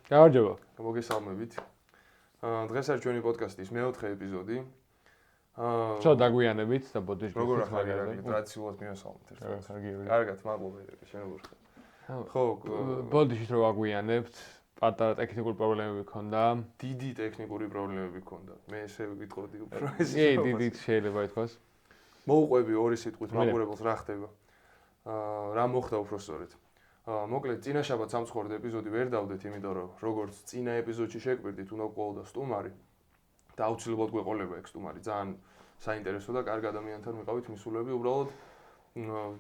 გამარჯობა. მოგესალმებით. დღეს არის ჩვენი პოდკასტის მეოთხე ეპიზოდი. შო დაგვიანებით და ბოდიში როგორ ახალი ტრადიციულად მივესალმეთ ერთად. კარგად, მადლობა შენ როგორ ხარ? ხო, ბოდიში რო აგვიანებთ, პატარა ტექნიკური პრობლემები ჰქონდა. დიდი ტექნიკური პრობლემები ჰქონდა. მე ესე ვიტყოდი უფრო ეს. დიდი შეიძლება ითქვას. მოუყვები ორი სიტყვით მაყურებელს რა ხდება. რა მოხდა უფრო სწორედ. მოკლედ წინა შაბათ სამწუხაროდ ეპიზოდი ვერ დავდეთ, იმიტომ რომ როგორც წინა ეპიზოდში შეგვირდით, უნდა ყოლოდა სტუმარი და აუცილებლად გვეყოლება ეგ სტუმარი. ძალიან საინტერესო და კარგ ადამიანთან ვიყავით მისულები, უბრალოდ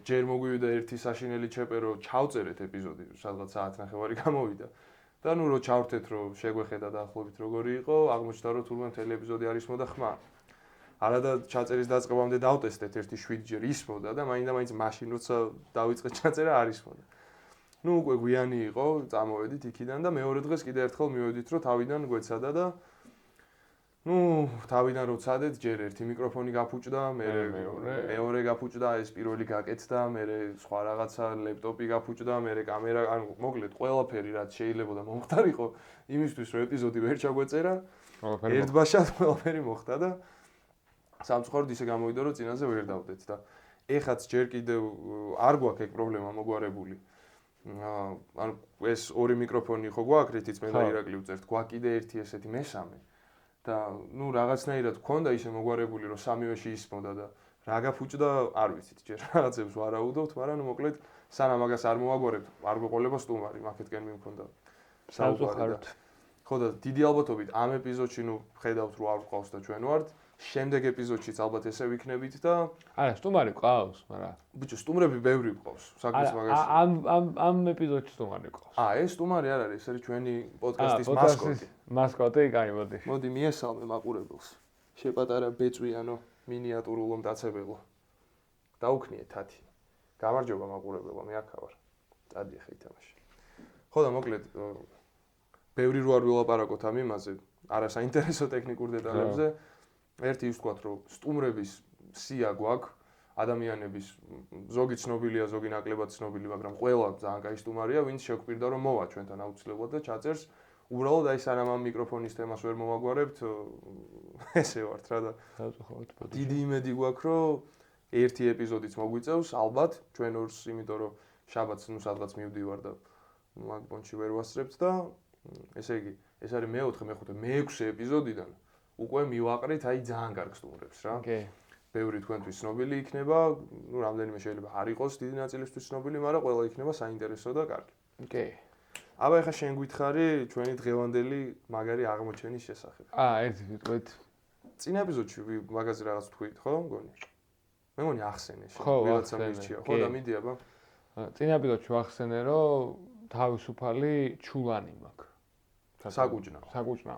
ჯერ მოგვივიდა ერთი საშინელი ჩეპერო ჩავწერეთ ეპიზოდი, სადღაც საათნახევარი გამოვიდა. და ნუ რო ჩავრთეთ, რომ შეგვეხედა დაახლოებით როგორი იყო, აღმოჩნდა რომ თურმე მთელი ეპიზოდი არ ისმოდა ხმა. არადა ჩაწერის დაწყებამდე დავტესტეთ ერთი 7 ჯერ ისმოდა და მაინდა-მაინც მაშინ როცა დავიწყეთ ჩაწერა არ ისმოდა. ნუ უკვე გვიანი იყო, წამოვედით იქიდან და მეორე დღეს კიდე ერთხელ მივედით, რომ თავიდან გვეცადა და ნუ თავიდან რო ცადეთ, ჯერ ერთი მიკროფონი გაფუჭდა, მეორე გაფუჭდა, ეს პირველი გაკეთდა, მე სხვა რაღაცა ლეპტოპი გაფუჭდა, მე კამერა, ანუ მოკლედ ყველაფერი რაც შეიძლება მომხდარიყო, იმისთვის რომ ეპიზოდი ვერ ჩაგვეწერა, ერთბაშად ყველაფერი მოხდა და სამწუხაროდ ისე გამოვიდა, რომ წინაზე ვერ დავდეთ და ეხაც ჯერ კიდევ არ გვაქვს ეგ პრობლემა მოგვარებული. ანუ ეს ორი მიკროფონი ხო გვაქვს, რითიც მე და ირაკლი ვწერთ, გვაქვს კიდე ერთი ესეთი მესამე. და ნუ რაღაცნაირად გქონდა ისე მოგვარებული, რომ სამივეში ისმოდა და რა გაფუჭდა, არ ვიცით, ჯერ რაღაცებს ვარაუდობთ, მაგრამ ნუ მოკლედ სანამ მაგას არ მოვაგვარებთ, არ გვეყოლება სტუმარი, მაქეთკენ მიმქონდა საუბარი. ხო და დიდი ალბათობით ამ ეპიზოდში ნუ ხედავთ, რომ არ ვყავს და ჩვენ ვართ. შემდეგ ეპიზოდშიც ალბათ ესე ვიქნებით და არა, სტუმარი ყავს, მაგრამ ბიჭო, სტუმრები ბევრი ყავს, საქმის მაგაში. ამ ეპიზოდში სტუმარი ყავს. ეს სტუმარი არ არის, ეს არის ჩვენი პოდკასტის მასკოტი. მასკოტი, კაი, მოდი. მოდი მიესალმე მაყურებელს. შეპატარა ბეწვიანო, მინიატურულო მტაცებელო. დაუქნიეთ თათი. გამარჯობა მაყურებელო, მე აქ ვარ. წადიახე ითამაში. ხო და მოკლედ ბევრი რო არ ვილაპარაკოთ ამ იმაზე, არასაინტერესო ტექნიკურ დეტალებზე. ერთი ის ვთქვათ, რომ სტუმრების სია გვაქვს, ადამიანების ზოგი ცნობილია, ზოგი ნაკლებად ცნობილი, მაგრამ ყველა ძალიან კაი სტუმარია, ვინც შეგვპირდა რომ მოვა ჩვენთან აუცილებლად და ჩაწერს. უბრალოდ აი სანამ ამ მიკროფონის თემას ვერ მოვაგვარებთ, ესე ვართ რა და დიდი იმედი გვაქვს, რომ ერთი ეპიზოდიც მოგვიწევს, ალბათ ჩვენ ორს, იმიტომ რომ შაბათს ნუ სადღაც მივდივარ და მაგ პონჩი ვერ ვასწრებთ და ესე იგი, ეს არის მეოთხე, მეხუთე, მეექვსე ეპიზოდიდან უკვე მივაყრით აი ძალიან კარგ სტუმრებს რა. ბევრი თქვენთვის ცნობილი იქნება, ნუ რამდენიმე შეიძლება არ იყოს დიდი ნაწილისთვის ცნობილი, მაგრამ ყველა იქნება საინტერესო და კარგი. აბა ეხლა შენ გითხარი ჩვენი დღევანდელი მაგარი აღმოჩენის შესახებ. ერთი ვიტყვით. წინა ეპიზოდში მაგაზე რაღაც თქვით, ხო? მგონი. მე მგონი ახსენე შენ, ვიღაცა მირჩია, ხო და მიდი აბა. წინა ეპიზოდში ვახსენე, რომ თავისუფალი ჩულანი მაქვს. საკუჭნა.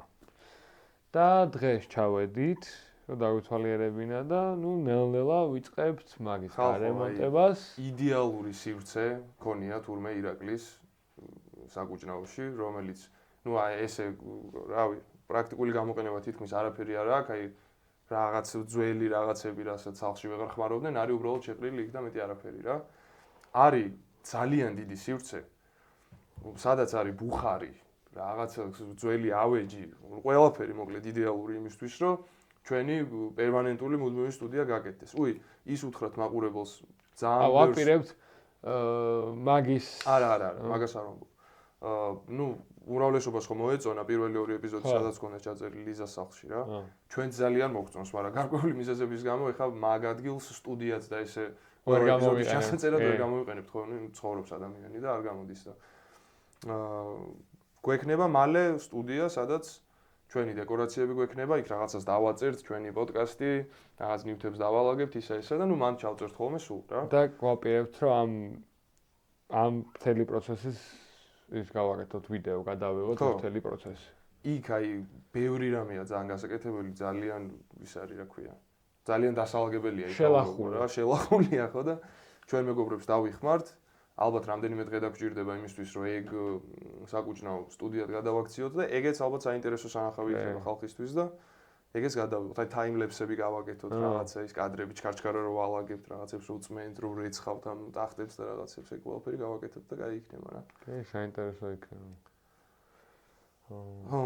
და დღეს ჩავედით, რომ დავითვალიერებინა და ნუ ნელ-ნელა ვიწყებთ მაგის გარემონტებას. იდეალური სივრცე ქონია თურმე ირაკლის საკუჭნაოში, რომელიც ნუ აი ესე, რავი, პრაქტიკული გამოყენება თითქმის არაფერი არ აქვს, აი რაღაც ძველი რაღაცები, რასაც სახლში ვეღარ ხმარობდნენ, არის უბრალოდ შეყრილი იქ და მეტი არაფერი რა. არის ძალიან დიდი სივრცე, სადაც არის ბუხარი, რაღაცა ძველი ავეჯი, ყველაფერი მოკლედ იდეალური იმისთვის, რომ ჩვენი პერმანენტული მუდმივი სტუდია გაკეთდეს. ის უთხრათ მაყურებელს ძალიან ვაპირებთ მაგის არა, მაგას არ ვამბობ. ნუ უმრავლესობას ხომ მოეწონა პირველი ორი ეპიზოდი, სადაც ქონდა ჩაწერილი ლიზას სახლში რა. ჩვენ ძალიან მოგწონს, მაგრამ გარკვეული მიზეზების გამო ეხლა მაგ ადგილს სტუდიაც და ესე ვერ გამოვიყენებთ. ჩასაწერად ვერ გამოვიყენებთ, ხო, ცხოვრობს ადამიანი და არ გამოდის და გვექნება მალე სტუდია, სადაც ჩვენი დეკორაციები გვექნება, იქ რაღაცას დავაწერთ, ჩვენი პოდკასტი, რაღაც ნივთებს დავალაგებთ, ისა და ნუ მან ჩავწერთ ხოლმე სულ რა. და გვაპირებთ, რომ ამ ამ მთელი პროცესის ის გავაკეთოთ ვიდეო, გადავიღოთ მთელი პროცესი. იქ აი ბევრი რამეა ძალიან გასაკეთებელი, ძალიან ის არის, რა ქვია. ძალიან დასალაგებელია იქ რა, შელახულია ხო და ჩვენ მეგობრებს დავიხმართ. ალბათ რამდენიმე დღე დაგჭირდება იმისთვის, რომ ეგ საკუჭნაო სტუდიად გადავაქციოთ და ეგეც ალბათ საინტერესო სანახავი იქნება ხალხისთვის და ეგეც გადავიღოთ. აი ტაიმლეფსები გავაკეთოთ, რაღაცა ის კადრები ჩქარჩქარა რომ ვალაგებთ, რაღაცებს უწმენთ, რომ რეცხავთ ამ ტახტებს და რაღაცებს ეგ ყველაფერი გავაკეთოთ და კაი იქნება რა. კი, საინტერესო იქნება. ხო.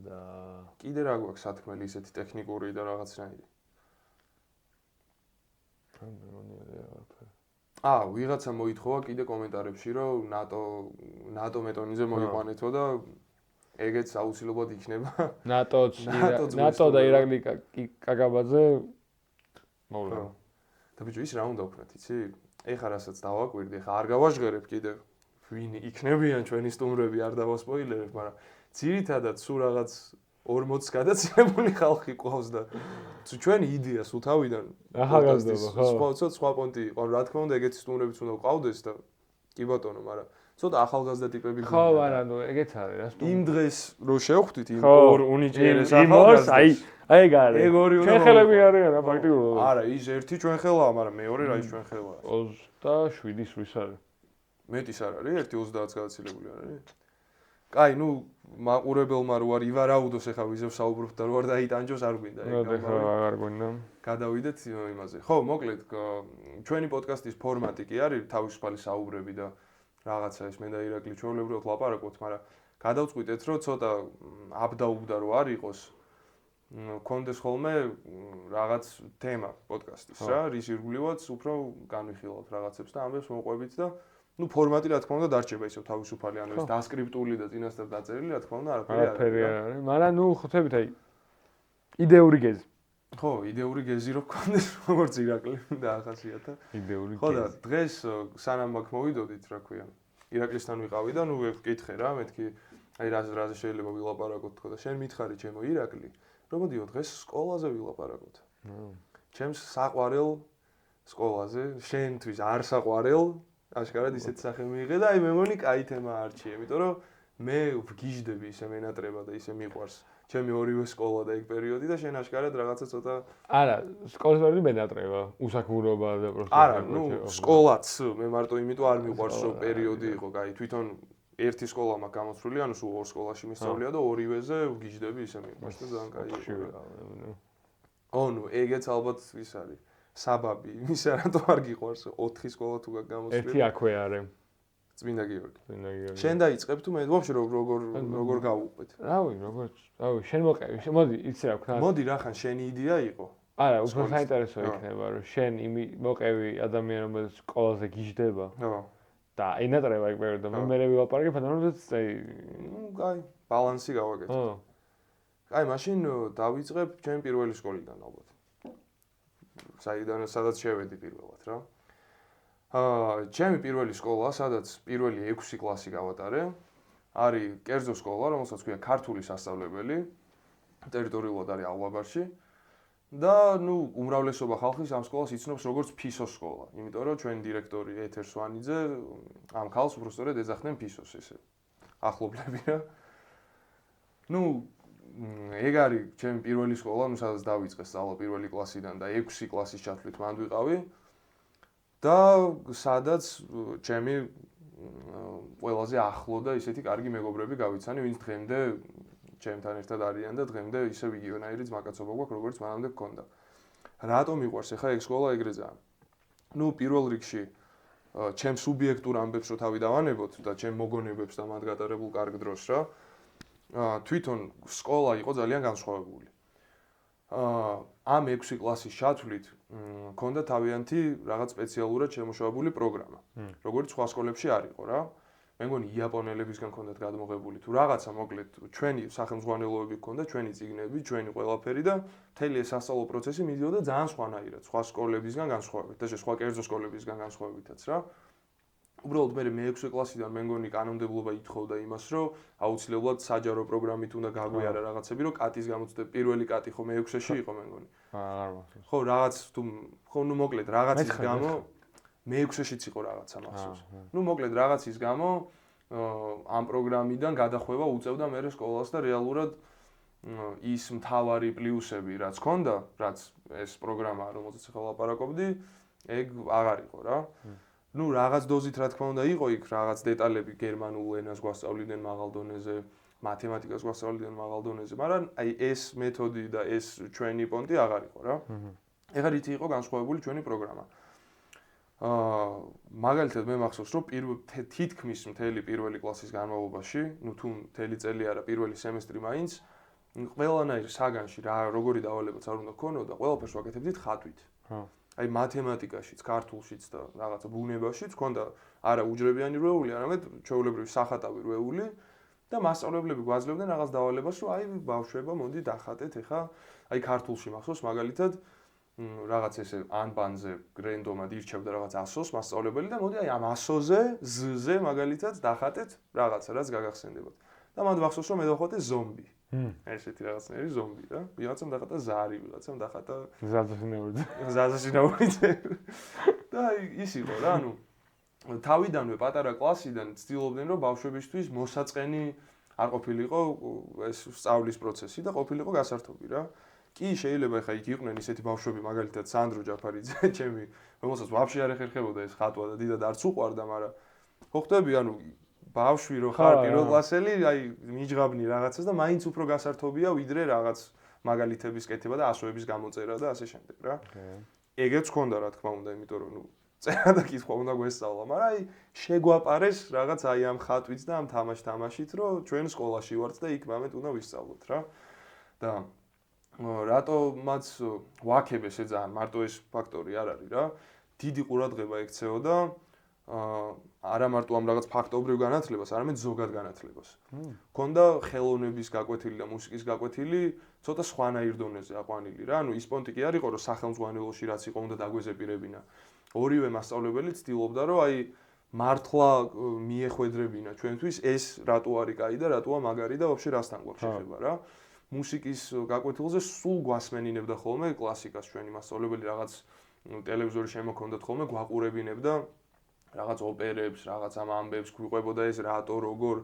და კიდე რა გვაქვს სათქმელი ისეთი ტექნიკური და რაღაცნაირი? ვიღაცა მოითხოვა კიდე კომენტარებში, რომ ნატო მეტონიზე მოიყვანეთო და ეგეც აუცილებლად იქნება. ნატო და ირაკლი კაკაბაძე მოვლა. და ბიჭო ის რა უნდა ვქნათ, იცი? ეხლა რასაც დავაკვირდი, ეხლა არ გავაჟღერებ კიდე ვინ იქნებიან ჩვენი სტუმრები, არ დავასპოილერებ, მაგრამ ძირითადად სულ რაღაც 40 გადაცილებული ხალხი ყავს და ჩვენი იდეა სულ თავიდან ახალგაზრდა ხო? სხვა პონტი იყო, რა თქმა უნდა ეგეთი სტუმრებიც უნდა ყავდეს და კი ბატონო, მაგრამ ცოტა ახალგაზრდა ტიპები ხო, არა, ნუ ეგეც არის რა სტუმრი. იმ დღეს რო შევხვდით იმ ორ უნიჭიერეს ახალგაზრდას. აი ეგ არის. ჩვენ ხელები არიან რა პრაქტიკულად. არა, ის ერთი ჩვენ ხელაა, მაგრამ მეორე რა ის ჩვენ ხელაა. 27-ის ვის არის? მეტის არ არის, ერთი 30-ს გადაცილებული არ არის. კაი, ნუ მაყურებელმა რო არ ივარაუდოს ეხა ვიზევ საუბრობთ და რო არ დაიტანჯოს არ გვინდა ეგ. არ გვინდა. გადავიდეთ იმაზე. ხო, მოკლედ ჩვენი პოდკასტის ფორმატი კი არის თავისუფალი საუბრები და რაღაცა ეს მე და ირაკლი ჩვეულებრივად ვლაპარაკობთ, მაგრამ გადავწყვიტეთ რომ ცოტა აბდაუბდა რო არ იყოს. კონდეს ხოლმე რაღაც თემა პოდკასტის რა, რის ირგვლივაც უფრო განვიხილავთ რაღაცებს და ამბებს მოყვებით და ნუ ფორმატი რა თქმა უნდა დარჩება ისევ თავისუფალი, ანუ ეს დასკრიპტული და წინასწარ დაწერილი რა თქმა უნდა არაფერი არ არის. მაგრამ ნუ ხვდებით აი იდეური გეზი. ხო, იდეური გეზი რო გქონდეს როგორც ირაკლი და ახასიათა. იდეური გეზი. ხო და დღეს სანამ აქ მოვიდოდით, რა ქვია, ირაკლისთან ვიყავი და ნუ ვკითხე რა, მეთქი აი რაზე შეიძლება ვილაპარაკოთ თქო და შენ მითხარი ჩემო ირაკლი, რომ მოდიო დღეს სკოლაზე ვილაპარაკოთ. ჩემს საყვარელ სკოლაზე, შენთვის არ საყვარელ აშკარად ისეთ სახე მიიღე და აი მე მგონი კაი თემა არჩიე, იმიტომ რომ მე ვგიჟდები ისე მენატრება და ისე მიყვარს ჩემი ორივე სკოლა და ეგ პერიოდი და შენ აშკარად რაღაცა ცოტა არა, სკოლის პერიოდი მენატრება, უსაქმურობა და პროცესი. არა, ნუ სკოლაც მე მარტო იმიტომ არ მიყვარს რომ პერიოდი იყო, კაი, თვითონ ერთი სკოლა მაქვს გამოცვლილი, ანუ სულ ორ სკოლაში მისწავლია და ორივეზე ვგიჟდები ისე მიყვარს და ძალიან კაი იყო. ნუ ეგეც ალბათ ის არის. საბაბი, იმისა რატო არ გიყვარს 4 სკოლა თუ გამოსვლილი. ერთი აქვე არის. წმინდა გიორგი. წმინდა გიორგი. შენ დაიწყებ თუ მე ვაფშე როგორ გავუყვეთ? რავი, შენ მოყევი. მოდი, იცი რა ვქნა. მოდი რახან შენი იდეა იყო. არა, უფრო საინტერესო იქნება, რომ შენ მოყევი ადამიანი, რომელიც სკოლაზე გიჟდება. ხო. და ენატრება ეგ პერიოდი და მე ვილაპარაკებ, რომელზეც კაი, ბალანსი გავაკეთე. ხო. კაი, მაშინ დავიწყებ ჩემი პირველი სკოლიდან ალბათ. სადაც შევედი პირველად რა. ჩემი პირველი სკოლა, სადაც პირველი 6 კლასი გავატარე, არის კერძო სკოლა, რომელსაც ქვია ქართული სასწავლებელი, ტერიტორიულად არის ავლაბარში. და ნუ უმრავლესობა ხალხის ამ სკოლას იცნობს როგორც ფისოს სკოლა, იმიტომ რომ ჩვენი დირექტორი ეთერ სვანიძე ამ ქალს უბრალოდ ეძახდნენ ფისოს ესე. ახლობლები რა. ნუ ეგ არის ჩემი პირველი სკოლა, ნუ სადაც დავიწყე სწავლა პირველი კლასიდან და 6 კლასის ჩათვლით მანდ ვიყავი. და სადაც ჩემი ყველაზე ახლო და ისეთი კარგი მეგობრები გავიცანი, ვინც დღემდე ჩემთან ერთად არიან და დღემდე ისევ იგივენაირი ძმაკაცობა გვაქვს, როგორც მანამდე გქონდა. რატომ მიყვარს ახლა ეგ სკოლა ეგრეზეა? ნუ პირველ რიგში ჩემ სუბიექტურ ამბებს რო თავი დავანებოთ და ჩემ მოგონებებს და მათ გატარებულ კარგ დროს რა. თვითონ სკოლა იყო ძალიან განსხვავებული. ამ 6 კლასის ჩათვლით მქონდა თავიანთი რაღაც სპეციალურად შემოშობილი პროგრამა. როგორც სხვა სკოლებში არ იყო რა. მე მგონი იაპონელებისგან ქონდათ გადმოღებული თუ რაღაცა მოკლედ ჩვენი სახელმძღვანელოები ქონდა, ჩვენი წიგნები, ჩვენი ყველაფერი და მთელი ეს სასწავლო პროცესი მიდიოდა ძალიან სხვანაირად, სხვა სკოლებისგან განსხვავებით და სხვა კერძო სკოლებისგან განსხვავებითაც რა. უბრალოდ მე 6 კლასიდან მე მგონი კანონმდებლობა ითხოვდა იმას, რომ აუცილებლად საჯარო პროგრამით უნდა გაგვიარა რაღაცები, რომ კატის გამოცდები, პირველი კატი ხო მე 6-ში იყო მე მგონი. არ მახსოვს. ხო, რაღაც თუ ხო ნუ მოკლედ რაღაცის გამო მე-6-შეშიც იყო რაღაცა მახსოვს. ნუ მოკლედ რაღაცის გამო ამ პროგრამიდან გადახვევა უწევდა მე სკოლას და რეალურად ის მთავარი პლუსები რაც ჰქონდა, რაც ეს პროგრამა რომელზეც ახლა ლაპარაკობდი, ეგ აღარ იყო რა. ნუ რაღაც დოზით რა თქმა უნდა იყო იქ რაღაც დეტალები გერმანულ ენას გვასწავლიდნენ მაღალ დონეზე, მათემატიკას გვასწავლიდნენ მაღალ დონეზე, მაგრამ აი ეს მეთოდი და ეს ჩვენი პონტი აღარ იყო რა. ეხლა რითი იყო განსხვავებული ჩვენი პროგრამა. მაგალითად მე მახსოვს რომ თითქმის მთელი პირველი კლასის განმავლობაში, ნუ თუ მთელი წელი არა, პირველი სემესტრი მაინც ყველანაირ საგანში როგორი დავალებაც არ უნდა გქონოდა, ყველაფერს ვაკეთებდით ხატვით. აი მათემატიკაშიც, ქართულშიც და რაღაცა ბუნებაშიც გქონდა არა უჯრებიანი რვეული, არამედ ჩვეულებრივი სახატავი რვეული და მასწავლებლები გვაძლევდნენ რაღაც დავალებას, რომ აი ბავშვებო, მოდი დახატეთ ეხა, აი ქართულში მახსოვს მაგალითად რაღაც ესე ანბანზე რენდომად ირჩევდა რაღაც ასოს მასწავლებელი და მოდი აი ამ ასოზე ზ-ზე მაგალითად დახატეთ რაღაცა რაც გაგახსენდებათ. და მანდ მახსოვს რომ მე დავხატე ზომბი. ესეთი რაღაცნაირი ზომბი რა. ვიღაცამ დახატა ზარი, ვიღაცამ დახატა ზაზაშინაურიძე. და ის იყო რა, ანუ თავიდანვე პატარა კლასიდან ცდილობდნენ რომ ბავშვებისთვის მოსაწყენი არ ყოფილიყო ეს სწავლის პროცესი და ყოფილიყო გასართობი რა. კი შეიძლება ხა იქ იყვნენ ისეთი ბავშვები მაგალითად სანდრო ჯაფარიძე, ჩემი, რომელსაც ვაფშე არ ეხერხებოდა ეს ხატვა და დიდად არც უყვარდა, მაგრამ ხო ხდები, ანუ ბავშვი რო ხარ პირველკლასელი, აი მიჯღაბნი რაღაცას და მაინც უფრო გასართობია ვიდრე რაღაც მაგალითების კეთება და ასოების გამოწერა და ასე შემდეგ რა. ეგეც ჰქონდა რა თქმა უნდა, იმიტომ რომ ნუ წერა და კითხვა უნდა გვესწავლა, მაგრამ აი შეგვაპარეს რაღაც აი ამ ხატვით და ამ თამაშით, რომ ჩვენ სკოლაში ვართ და იქ მამეთ უნდა ვისწავლოთ რა. და რატომაც ვაქებ ესე ძალიან მარტო ეს ფაქტორი არ არის რა. დიდი ყურადღება ექცეოდა არა მარტო ამ რაღაც ფაქტობრივ განათლებას, არამედ ზოგად განათლებას. ქონდა ხელოვნების გაკვეთილი და მუსიკის გაკვეთილი ცოტა სხვანაირ დონეზე აყვანილი რა. ანუ ის პონტი კი არ იყო, რომ სახელმძღვანელოში რაც იყო უნდა დაგვეზეპირებინა. ორივე მასწავლებელი ცდილობდა, რომ აი მართლა მიეხვედრებინა ჩვენთვის ეს რატო არის კაი და რატოა მაგარი და ვაფშე რასთან გვაქვს შეხება რა. მუსიკის გაკვეთილზე სულ გვასმენინებდა ხოლმე კლასიკას ჩვენი მასწავლებელი რაღაც ტელევიზორი შემოქონდათ ხოლმე გვაყურებინებდა რაღაც ოპერებს, რაღაც ამ ამბებს გვიყვებოდა ეს რატო როგორ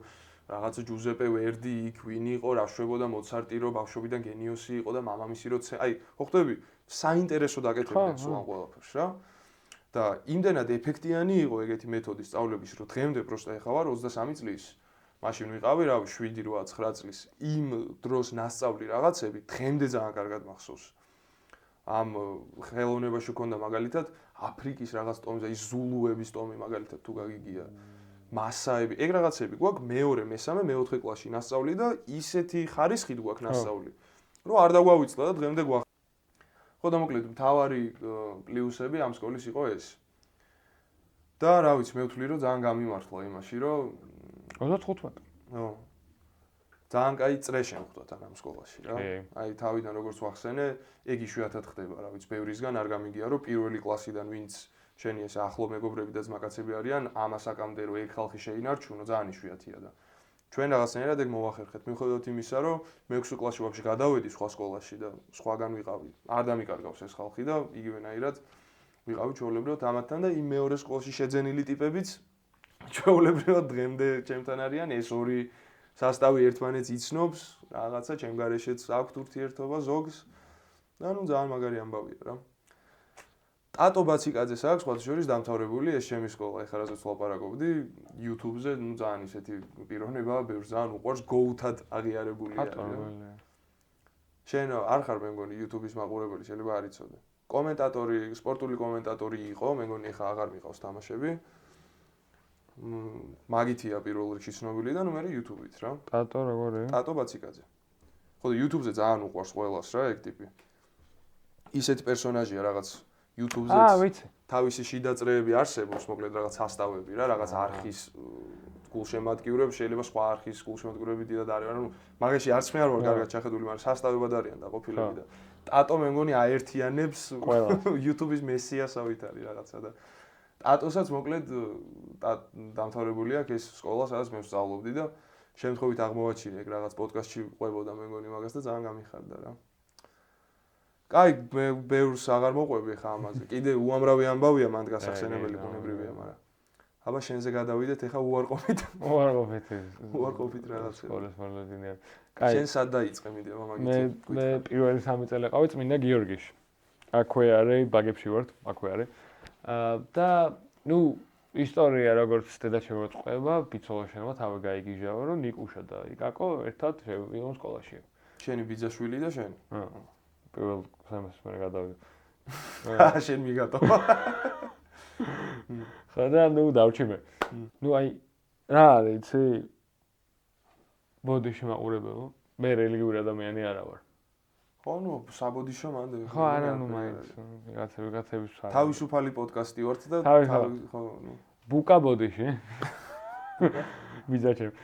რაღაც ჯუზეპე ვერდი იქ ვინ იყო, რა შვებოდა მოცარტი რო ბავშვობიდან გენიოსი იყო და მამამისი რო აი ხო ხდები საინტერესო დაკეთებდნენ სულ ამ ყველაფერს რა. და იმდენად ეფექტიანი იყო ეგეთი მეთოდი სწავლების, რომ დღემდე პროსტა ეხა ვარ 23 წლის. მაშინ ვიყავი რა 7-8 წლის იმ დროს ნასწავლი რაღაცები დღემდე ძალიან კარგად მახსოვს. ამ ხელოვნებაში ქონდა მაგალითად აფრიკის რაღაც ტომზე, ის ზულუების ტომი მაგალითად თუ გაგიგია. მასაები, ეგ რაღაცები გვაქვს მეორე, მესამე, მეოთხე კლასში ნასწავლი და ისეთი ხარისხით გვაქვს ნასწავლი, რომ არ დაგვავიწყდა და დღემდე გვაქვს. ხო და მოკლედ მთავარი პლუსები ამ სკოლის იყო ეს. და რა ვიცი, მე ვთვლი რომ ძალიან გამიმართლა იმაში, რომ 35. ძალიან კაი წრე შემხვდათ ამ სკოლაში რა. აი თავიდან როგორც ვახსენე, ეგ იშვიათად ხდება, რა ვიცი, ბევრისგან არ გამიგია, რომ პირველი კლასიდან ვინც შენი ეს ახლო მეგობრები და ძმაკაცები არიან, ამას აკამდე რომ ეგ ხალხი შეინარჩუნო, ძალიან იშვიათია და ჩვენ რაღაცნაირად ეგ მოვახერხეთ. მიუხედავად იმისა, რომ მე-6 კლასში ვაფშე გადავედი სხვა სკოლაში და სხვაგან ვიყავი. არ დამიკარგავს ეს ხალხი და იგივენაირად ვიყავი ჩვეულებრივად ამათთან და იმ მეორე სკოლაში შეძენილი ტიპებიც ჩვეულებრივად დღემდე ჩემთან არიან, ეს ორი სასტავი ერთმანეთს იცნობს, რაღაცა ჩემ გარეშეც აქვს ურთიერთობა ზოგს. და ნუ ძალიან მაგარი ამბავია რა. ტატო ბაციკაძეს აქვს სხვათა შორის დამთავრებული ეს ჩემი სკოლა, ეხლა რასაც ვლაპარაკობდი, YouTube-ზე, ნუ ძალიან ისეთი პიროვნებაა, ბევრს ძალიან უყვარს, Go-თად აღიარებული არის. შენ არ ხარ მე მგონი YouTube-ის მაყურებელი, შეიძლება არ იცოდე. კომენტატორი, სპორტული კომენტატორი იყო, მე მგონი ეხლა აღარ მიყავს თამაშები. მაგითია პირველ რიგში ცნობილი და ნუ მე YouTube-ით რა. ტატო როგორი? ტატო ბაციკაძე. ხო და YouTube-ზე ძალიან უყვარს ყველას რა ეგ ტიპი. ისეთი პერსონაჟია რაღაც YouTube-ზეც. ვიცი. თავისი შიდა წრეები არსებობს, მოკლედ რაღაც სასტავები რა, რაღაც არხის გულშემატკივრები, შეიძლება სხვა არხის გულშემატკივრები დიდად არიან. ანუ მაგაში არც მე არ ვარ კარგად ჩახედული, მაგრამ სასტავებად არიან დაყოფილები და ტატო მე მგონი აერთიანებს YouTube-ის მესიასავით არის რაღაცა და ტატოსაც მოკლედ დამთავრებული აქვს ეს სკოლა, სადაც მე ვსწავლობდი და შემთხვევით აღმოვაჩინე ეგ რაღაც პოდკასტში ყვებოდა მე მგონი მაგას და ძალიან გამიხარდა რა. კაი, მე ბევრს აღარ მოყვები ხა ამაზე. კიდე უამრავი ამბავია მანდ გასახსენებელი ბუნებრივია, მაგრამ აბა შენზე გადავიდეთ ეხა უარყოფით. უარყოფით რაღაცა. სკოლის მოლოდინია. შენ სად დაიწყე მიდევა მაგით? მე პირველი 3 წელი ყავი წმინდა გიორგიში. აქვე არის, ბაგებში ვართ, აქვე არის. და ნუ ისტორია როგორც დედა შემოწყება, ბიცოლა შენობა თავი გაიგიჟავა, რომ ნიკუშა და იკაკო ერთად შევიყვანო სკოლაში. შენი ბიძაშვილი და შენ? პირველ სემესტრს მე გადავიდა. შენ მიგატო. ხოდა ნუ დავჭი მე. ნუ აი რა არის, იცი? ბოდიში მაყურებელო. მე რელიგიური ადამიანი არა ვარ. ხო, ნუ საბოდიშო მანდ. ხო, არა, ნუ მაინც ვიღაცების ვარ. თავისუფალი პოდკასტი ვართ და ხო, ნუ ბუკა ბოდიში. ბიძაჩემ.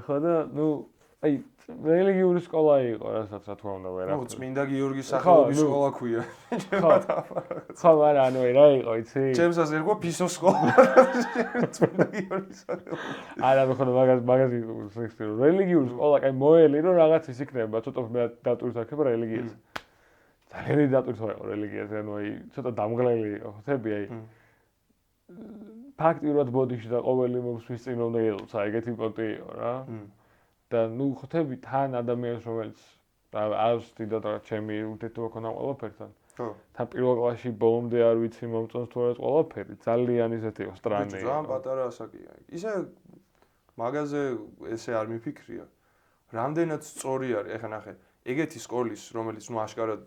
ხოდა ნუ აი რელიგიური სკოლა იყო, რასაც რა თქმა უნდა ვერა. ნუ წმინდა გიორგის სახელობის სკოლა ქვია. ხო, არა, ანუ რა იყო, იცი? ჩემსაც ერგვა ფისოს სკოლა. წმინდა გიორგის სახელობის. არა, ხოდა მაგას სექსტირო. რელიგიური სკოლა, კაი მოელი რომ რაღაც ის იქნება, ცოტა მე დატვირთაქებ რელიგიას. ძალიან დატვირთვა იყო რელიგიაზე, ანუ აი ცოტა დამღლელი იყო, ხთები აი. ფაქტიურად ბოდიში და ყოველი მომსმის წინ უნდა ელოცა, ეგეთი პონტი იყო რა. და ნუ ხვდები თან ადამიანს რომელიც არს დიდად რა ჩემი ურთიერთობა ქონა ყველაფერთან. ხო. თან პირველ კლასში ბოლომდე არ ვიცი მომწონს თუ არა ყველაფერი. ძალიან ისეთი იყო სტრანი. ძალიან პატარა ასაკია. ისე მაგაზე ესე არ მიფიქრია. რამდენად სწორი არის, ეხლა ნახე, ეგეთი სკოლის, რომელიც ნუ აშკარად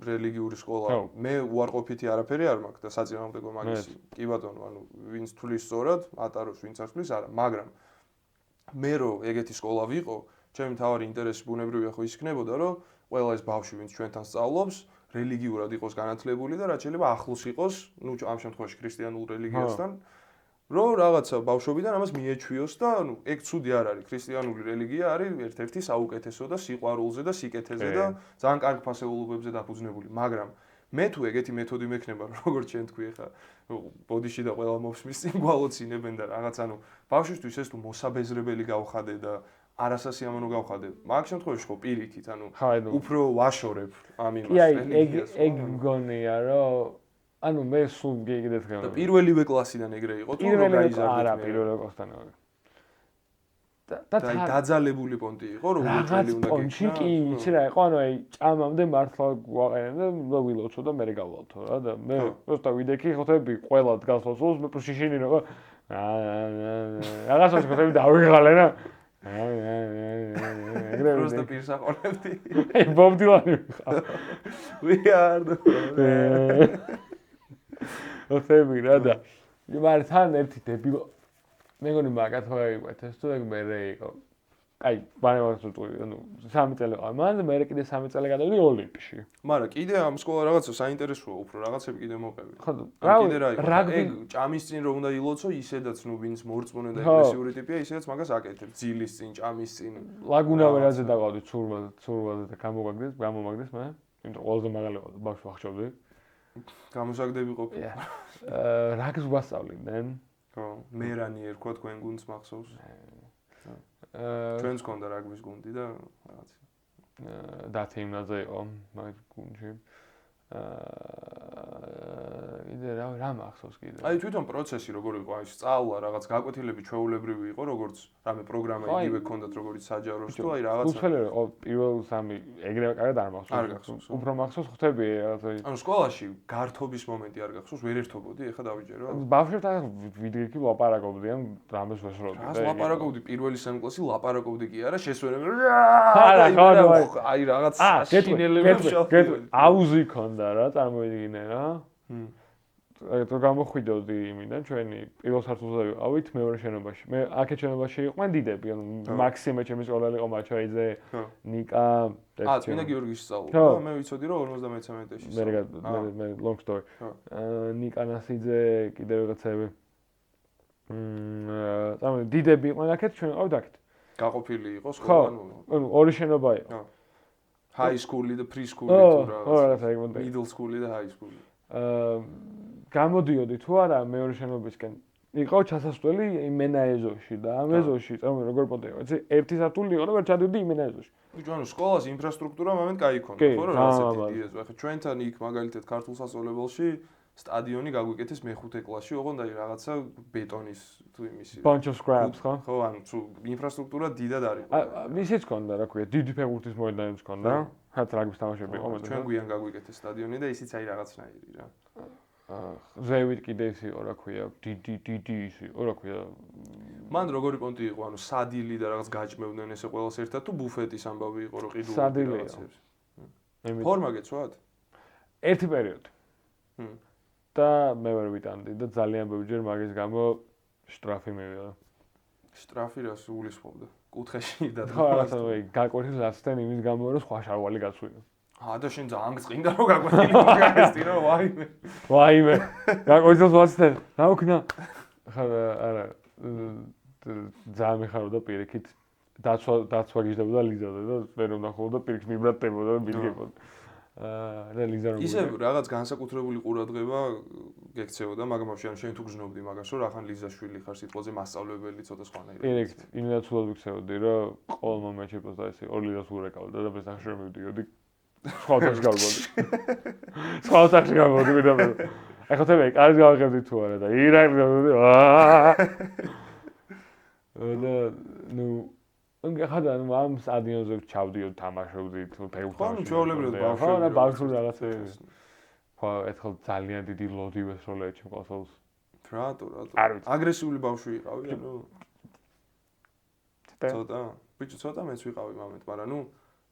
რელიგიური სკოლა, მე უარყოფითი არაფერი არ მაქვს და საწინააღმდეგო მაგისი. კი ბატონო, ანუ ვინც თulis სწორად, ატაროს ვინც არ თulis არა, მაგრამ მე რო ეგეთი სკოლა ვიყო, ჩემი თავარი ინტერესი ბუნებრივია ხო ის იქნებოდა, რომ ყველა ეს ბავშვი, ვინც ჩვენთან სწავლობს, რელიგიურად იყოს განათლებული და რაც შეიძლება ახლოს იყოს, ნუ ამ შემთხვევაში ქრისტიანულ რელიგიასთან, რომ რაღაცა ბავშვობიდან ამას მიეჩვიოს და ნუ ეგ ცუდი არ არის, ქრისტიანული რელიგია არის ერთ-ერთი საუკეთესო და სიყვარულზე და სიკეთეზე და ძალიან კარგ ფასეულობებზე დაფუძნებული, მაგრამ მე თუ ეგეთი მეთოდი მექნება, როგორც შენ თქვი ხა, ბოდიში და ყველა მომსმის წინ გვალოცინებენ და რაღაც ანუ ბავშვისთვის ეს თუ მოსაბეზრებელი გავხადე და არასასიამოვნო გავხადე. მაგ შემთხვევაში ხო პირიქით, ანუ უფრო ვაშორებ ამ იმას რელიგიას. ეგ მგონია, რომ ანუ მე სულ გიგდეთ ხომ. და პირველივე კლასიდან ეგრე იყო თუ რომ გაიზარდეთ? არა, პირველ კლასიდან არა. და დაძალებული პონტი იყო, რომ უბრალოდ უნდა პონჩი კი იცი რა იყო, ანუ აი ჭამამდე მართლა გვაყენე და ვილოცო და მე გავალთო რა და მე просто ვიდექი ხოთები ყველა დგას ლოცოს, მე პროშიშინი რა. რაღაცას ხოთები დავიღალე რა. ეგრე просто პირს აყოლებდი. აი ბობ დილანი ხა. We are the ხოთები რა და მაგრამ თან ერთი დებილო მე მგონი მაგათ ვაიყვეთ ეს თუ ეგ მე იყო. აი, ბანემას ვწყვი, ანუ 3 წელი ყავ. მან მე კიდე 3 წელი გადავიდი ოლიმპიში. მაგრამ კიდე ამ სკოლა რაღაცა საინტერესოა, უფრო რაღაცები კიდე მოყევი. ხო, კიდე რა იყო? ეგ ჭამის წინ რომ უნდა ილოცო, ისედაც ნუ ვინც მორწმუნე და ეგრესიული ტიპია, ისედაც მაგას აკეთებ. ძილის წინ, ჭამის წინ. ლაგუნა ვერაზე დავყავდი ცურვაზე და გამომაგდეს მე. იმიტომ ყველაზე მაგალი ყავდა, ბავშვი ვახშობდი. გამოსაგდები ყოფილი. რაგს ვასწავლიდნენ. ხო, მერანი ერქვა თქვენ გუნდს მახსოვს. ჩვენს კონდა რაგბის გუნდი და რაღაც. დათეიმნაძე იყო მაგ გუნდში. იდე რა მახსოვს კიდე. აი თვითონ პროცესი როგორ იყო, აი სწავლა რაღაც გაკვეთილები ჩვეულებრივი იყო, როგორც რამე პროგრამა იგივე ქონდათ როგორც საჯაროს თუ აი რაღაცა. უცვლელი იყო პირველ 3 ეგრევე კარგად არ მახსოვს. უფრო მახსოვს ხვდები რაღაცა. ანუ სკოლაში გართობის მომენტი არ გახსოვს, ვერ ერთობოდი, ეხა დავიჯერო. ბავშვებთან ვიდექი ლაპარაკობდი ან რამეს ვესროდი. რა ლაპარაკობდი პირველი 3 კლასი ლაპარაკობდი კი არა, შესვენები. არა, აი რაღაც საშინელები ვშავდი. აუზი ქონდა რა, წარმოვიდგინე რა. თუ გამოხვიდოდი იმიდან ჩვენი პირველ სართულზე ვიყავით მეორე შენობაში. მე აქეთ შენობაში იყვნენ დიდები, ანუ მაქსიმე ჩემი სკოლა იყო მაჩაიძე, ნიკა, წმინდა გიორგის სწავლობდა. მე ვიცოდი რომ 53-ში. მე long story. ნიკა ნასიძე, კიდე რაღაცები. წარმოვიდგინე დიდები იყვნენ აქეთ, ჩვენ ვიყავით აქეთ. გაყოფილი იყო სკოლა, ანუ ორი შენობა იყო. high school-ი და pre school-ი თუ რა. ხო, რაღაცა ეგ მომენტი. middle school-ი და high school-ი. გამოდიოდი თუ არა მეორე შენობისკენ იყო ჩასასვლელი იმენა ეზოში და ამ ეზოში წამო როგორ პონტეო იცი ერთი სართული იყო და ვერ ჩადიოდი იმენა ეზოში. ბიჭო ანუ სკოლას ინფრასტრუქტურა მომენტ კაი იქონდა ხო რა ასეთი დიდი ეზო. ახლა ჩვენთან იქ მაგალითად ქართულ სასწავლებელში სტადიონი გაგვიკეთეს მეხუთე კლასში, ოღონდ აი რაღაცა ბეტონის თუ იმისი. Bunch of scraps ხო? ხო, ანუ თუ ინფრასტრუქტურა დიდად არის. ისიც ქონდა, რა ქვია, დიდი ფეხბურთის მოედანიც ქონდა. ხათ რაგბის თამაშები იყო მე. ჩვენ გვიან გაგვიკეთეს სტადიონი და ისიც აი რაღაცნაირი რა. ზევით კიდე ის იყო, რა ქვია, დიდი ის იყო, რა ქვია. მან როგორი პონტი იყო, ანუ სადილი და რაღაც გაჭმევდნენ ესე ყველას ერთად თუ ბუფეტის ამბავი იყო, რომ ყიდულობდი სადილია. ფორმა გეცვათ? ერთი პერიოდი. და მე ვერ ვიტანდი და ძალიან ბევრჯერ მაგის გამო შტრაფი მივიღე. შტრაფი რას უგულისხმობდა? კუთხეში და ხო, რაღაცა გაკვეთილ ასთან იმის გამო რომ სხვა შარვალი გაცვინა. და შენ ძალიან გწყინდა რომ გაკვეთილი გაგესტი რა ვაიმე. ვაიმე. გაკვეთილს ვაცდენ. დაუქნა. ხა არა ძალიან მეხარობდა პირიქით დაცვა გიждდებოდა ლიზაზე და ვერ უნდა ხოლმე პირიქით მიბრატდებოდა და მიგებოდა. და ლიზა რომ ისე რაღაც განსაკუთრებული ყურადღება გექცეოდა, მაგრამ შენ თუ გზნობდი მაგას, რომ რახან ლიზაშვილი ხარ სიტყვაზე მასწავლებელი ცოტა სხვანაირი. პირიქით, იმედად სულად ვიქცეოდი, რომ ყოველ მომენტში პოსტა ესე 2 ლიზას ურეკავდა და ბესახში რომ მივდიოდი. სხვა ოთახში გავგოდი. სხვა ოთახში გავგოდი მე და მე. ახლა თემე კარგ გავაღებდი თუ არა და ირაკ გავგოდი. და ნუ ხადა ამ სტადიონზე ჩავდიოდ თამაშობდი თუ ფეხბურთში. ხო, ჩვეულებრივად ბავშვები. ხო, და ბავშვი რაღაცები. ხო, ერთხელ ძალიან დიდი ლოდი ვესროლე ჩემ კლასელს. რატო? აგრესიული ბავშვი იყავი, ანუ ცოტა. ბიჭო, ცოტა მეც ვიყავი მომენტ, მაგრამ ნუ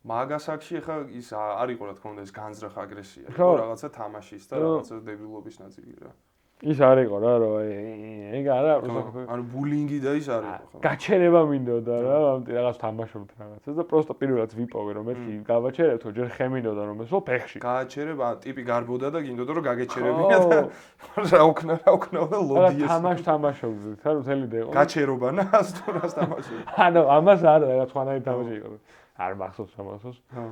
მაგასაკში ხა ის არ იყო რა თქმა უნდა ეს განზრახ აგრესია. იყო რაღაცა თამაშის და რაღაცა დებილობის ნაწილი რა. ის არ იყო რა, რომ ეგ არა, ანუ ბულინგი და ის არ იყო ხო? გაჩერება მინდოდა რა, რაღაც თამაშობთ რაღაცას და პროსტო პირველად ვიპოვე რომ მეთქი გავაჩერებთო, ჯერ ხემინდოდა რომ ეს ფეხში. გააჩერება, ტიპი გარბოდა და გინდოდა რომ გაგეჩერებინა და რა უკნა და ლოდი ეს. თამაშობდი, რა თელი და იყო. გაჩერობა ნას თუ რას თამაშობდი. ანუ ამას არა, რაღაც სხვანაირი თამაში იყო. არ მახსოვს რა მახსოვს. ხო.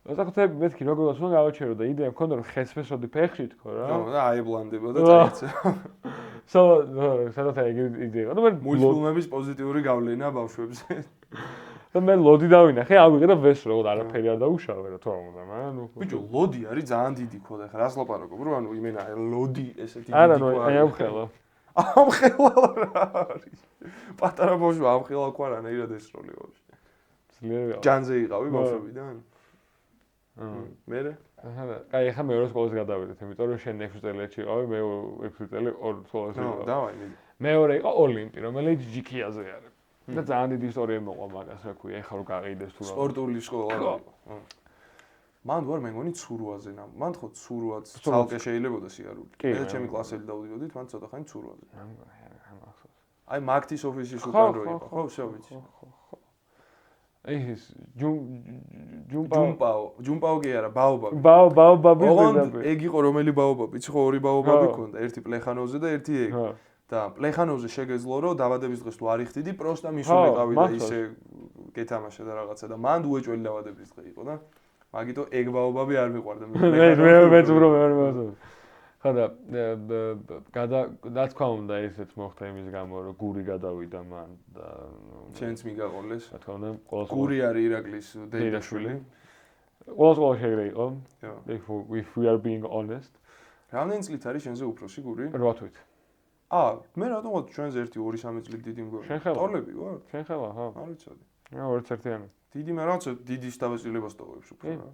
ოსაკუთრებით მეთქი როგორ უნდა გავაჩერო და იდეა მქონდა რომ ხესფესოდი ფეხში თქო რა. ხო და აიბლანდება და წაიწე. სადაც ეგ იდეა. ნუ მე მულტფილმების პოზიტიური გავლენა ბავშვებზე. და მე ლოდი დავინახე, ავიღე და ვესრო, არაფერი არ დაუშავე რა თქმა უნდა, მაგრამ ნუ ბიჭო, ლოდი არის ძალიან დიდი ქოდა, ხა რას ლაპარაკობ, რომ ანუ იმენა ლოდი ესეთი დიდი არა, ნუ აი ამხელა. ამხელა რა არის? პატარა ბავშვი ამხელა ყო არანაირად ესროლი ბავშვი. ძლიერია. ჯანზე იყავი ბავშვებიდან? მერე? აი ახლა მეორე სკოლას გადავიდეთ, იმიტომ რომ შენ 6 წელიწადში იყავი, მე 6 წელი ორ სკოლაში ვიყავი. დავაი. მეორე იყო ოლიმპი, რომელიც ჯიქიაზე არის. და ძალიან დიდი ისტორია მოყვა მაგას, რა ქვია, ახლა რო გაყიდეს თუ რა. სპორტული სკოლა იყო. მან ვარ მე მგონი ცურვაზე ნამ. მან ხო ცურვაც ცალკე შეიძლებოდა სიარული. მე ჩემი კლასელი დავდიოდით, მან ცოტა ხანი ცურვაზე. აი მაგთის ოფისის უკან რო იყო, ხო, всё ვიცი. ეს ჯუმპაო კი არა, ბაობაბი. ბაობაბი. ოღონდ ეგ იყო რომელი ბაობაბი? იცი ხო ორი ბაობაბი ქონდა, ერთი პლეხანოვზე და ერთი ეგ. და პლეხანოვზე შეგეძლო რომ დაბადების დღეს თუ არ იხდიდი, პროსტა მისულიყავი და ისე გეთამაშა და რაღაცა და მანდ უეჭველი დაბადების დღე იყო და მაგიტო ეგ ბაობაბი არ მიყვარდა მე. მე ზურო მე არ მოვასწავლე. ხა და რა თქმა უნდა ესეც მოხდა იმის გამო რომ გური გადავიდა მან და ჩვენც მიგაყოლეს. რა თქმა უნდა ყოველს გური არის ირაკლის დეიდაშვილი. ყოველს შეგრე იყო. If we are being honest. რამდენი წლით არის შენზე უფროსი გური? 8 თვით. მე რატომ ჩვენზე 1-2-3 წლით დიდი მგონი? ტოლები ვარ? შენ ხელა, ხო? არ ვიცოდი. რა ორცერთიანი. დიდი მე რაღაცა დიდი დავეწილებას ტოვებს უფრო რა.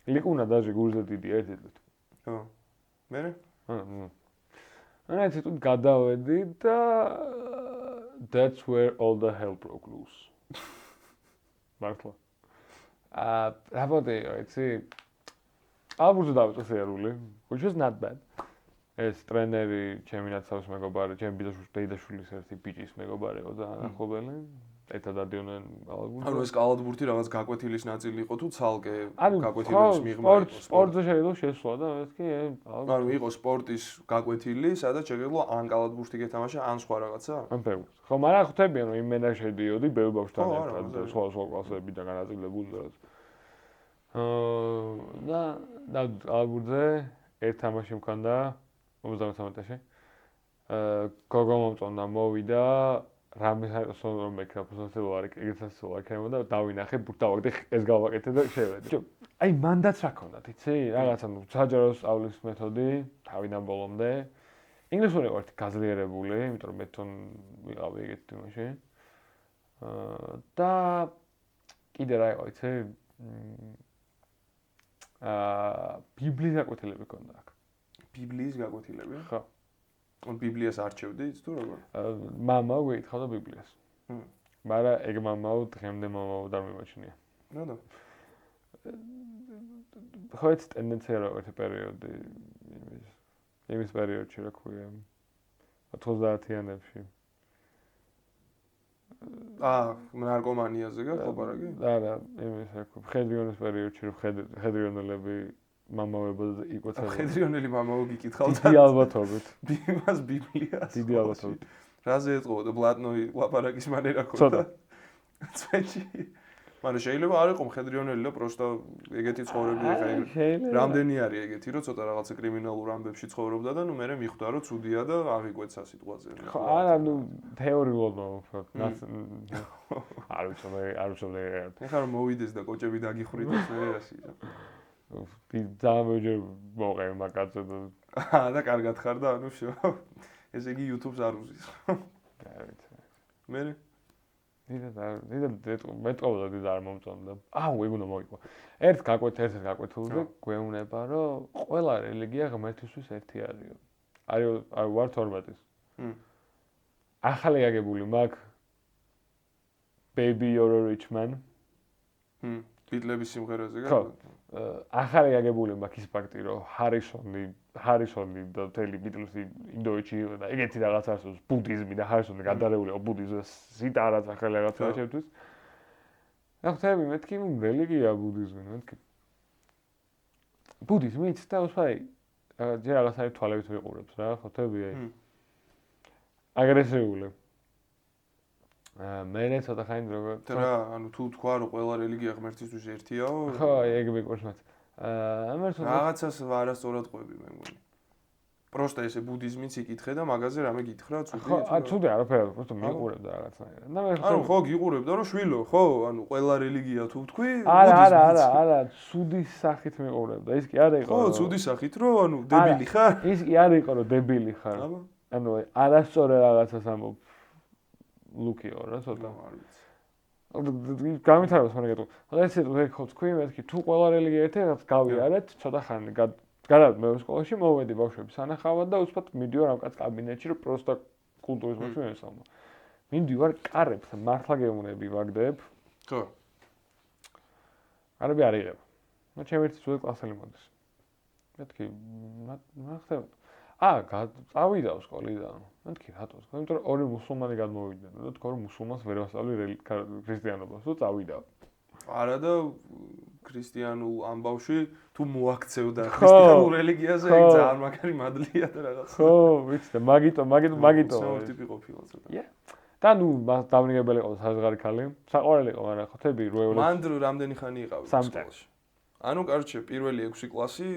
ლიკუნა დაჟე გურზე დიდი ერთი წლით. ხო. მერე? აი ცოტა გადავედი და that's where all the hell broke loose. მართლა. რა ვოდეო, იცი? ალბურზე დავიწყე სიარული, which is not bad. ეს ტრენერი ჩემი ნაცავს მეგობარი, ჩემი დეიდაშვილის ერთი ბიჭის მეგობარი იყო და ახლობელი. ერთად დადიოდნენ ალბურზე. ანუ ეს კალათბურთი რაღაც გაკვეთილის ნაწილი იყო თუ ცალკე გაკვეთილების მიღმა იყო? სპორტზე შეიძლება შესვლა და მეთქი ანუ იყო სპორტის გაკვეთილი, სადაც შეგეძლო ან კალათბურთი გეთამაშა, ან სხვა რაღაცა? ან ფეხბურთი. ხო, მაგრამ ხვდებიან რომ იმენა შედიოდი ბევრ ბავშვთან ერთად და სხვა კლასებიდან განაწილებული და და ალბურზე ერთ თამაში მქონდა 53 წელში. გოგო მომწონდა მოვიდა რამე საერთოდ რომ მეკრა ფოსტელო არ ეგეცაც ვარ ქემოდა დავინახე დავაგდე ეს გავაკეთე და შევედი. აი მანდაც რა ქონდათ, იცი? რაღაცა საჯარო სწავლის მეთოდი თავიდან ბოლომდე. ინგლისური ვარ გაზლიერებული, იმიტომ რომ მე თვითონ ვიყავი ეგეთ თემაში. და კიდე რა იყო, იცი? ბიბლიის გაკვეთილები ქონდა აქ. ბიბლიის გაკვეთილები? ხო. ან ბიბლიას არჩევდი თუ როგორ? მამა გვეითხავდა ბიბლიას. მაგრამ ეგ მამაო დღემდე მამაო და მიმაჩნია. რა? ხო ეს ტენდენცია რა ერთი პერიოდი იმის პერიოდში რა ქვია 90-იანებში. ნარკომანიაზე გახლაპარაკი? არა, იმის რა ქვია, ხედრიონის პერიოდში რომ ხედრიონელები მამავებად იკვეცებოდა. ხედრიონელი მამაო გიკითხავდა. დიდი ალბათობით. იმას ბიბლიას. დიდი ალბათობით. რაზე ეთყობოდა ბლატნოი ლაპარაკის მანერა ქონდა? წვეჭი. მაგრამ შეიძლება არ იყო მხედრიონელი და პროსტა ეგეთი ცხოვრები ხა რამდენი არის ეგეთი რომ ცოტა რაღაცა კრიმინალურ ამბებში ცხოვრობდა და ნუ მე მიხვდა რომ ცუდია და აღიკვეცა სიტუაცია. ხო არა ნუ თეორიულად ვფიქრობ. არ ვიცი. ეხლა რომ მოვიდეს და კოჭები დაგიხვრიტოს მე რაში. ძალიან მოყევი მაგაზე და კარგად ხარ და ანუ ესე იგი YouTube-ს არ უზის. არ ვიცი. მე მეტყობა და არ მომწონდა. აუ ეგ უნდა მოიყვა. ერთ გაკვეთილ და გვეუბნება რომ ყველა რელიგია ღმერთისთვის ერთი არისო. არ ვარ 12-ის. ახალი აგებული მაგ Baby You're a Rich Man. ბიტლების სიმღერაზე ხო. ახალი აგებული მაგ ის ფაქტი რომ ჰარისონი და თელი ბიტლსი ინდოეთში და ეგეთი რაღაც არსებობს ბუდიზმი და ჰარისონი გადარეული იყო ბუდიზმს ზიტა რაც ახალი რაღაცა შეთვის. რა ხთები მეთქი რელიგია ბუდიზმი მეთქი. ბუდიზმიც და უსვაი ჯერ რაღაც არის თვალებით ვიყურებს რა ხთები აი. აგრესიული. მე ცოტა ხანი როგორ რა ანუ თუ თქვა რომ ყველა რელიგია ღმერთისთვის ერთიაო? ხო ეგ მიყვარს მათ. ამერტო რაღაცას არასწორად ყვები მე მგონი. პროსტა ესე ბუდიზმიც იკითხე და მაგაზე რამე გითხრა ცუდი. ხო, ცუდი არაფერი, პროსტა მიყურებდა რაღაცნაირად. და მე ანუ ხო გიყურებდა რომ შვილო, ხო, ანუ ყველა რელიგია თუ თქვი, არა, ცუდი სახით მიყურებდა. ის კი არ იყო. ხო, ცუდი სახით რომ ანუ დებილი ხარ? ის კი არ იყო რომ დებილი ხარ. ანუ არასწორი რაღაცას ამბობ. ლუკიო რა ცოტა. გამითარებს მანე გეტყვი. ხოდა ესე ხო თქვი მეთქი თუ ყველა რელიგია ერთად გავიარეთ ცოტა ხანი გადავ მე სკოლაში მოვედი ბავშვები სანახავად და უცბად მიდივარ ამ კაც კაბინეტში რომ პროსტა კულტურის მოსვლა ესწავლა. მიდივარ კარებს მართლა გეუნები ვაგდებ. ხო. არაბი არ იღებ. მე ჩემი ერთი სულ კლასელი მოდის. მეთქი მახსოვს წავიდა სკოლიდან. მეთქი რატო? იმიტომ რომ ორი მუსულმანი გადმოვიდნენ და თქვა რომ მუსულმანს ვერ ვასწავლი ქრისტიანობას, თუ წავიდა. არა და ქრისტიანულ ამბავში თუ მოაქცევდა ქრისტიანულ რელიგიაზე ეგ ძალიან მაგარი მადლია და რაღაც. ხო, ვიცი და მაგიტო. ტიპი ყოფილა ცოტა. და ნუ დავნიგებელი იყო საზღარი ხალი. საყვარელი იყო, მაგრამ ხოთები როეულებს. მან რამდენი ხანი იყავი სკოლაში? ანუ კარჩე პირველი 6 კლასი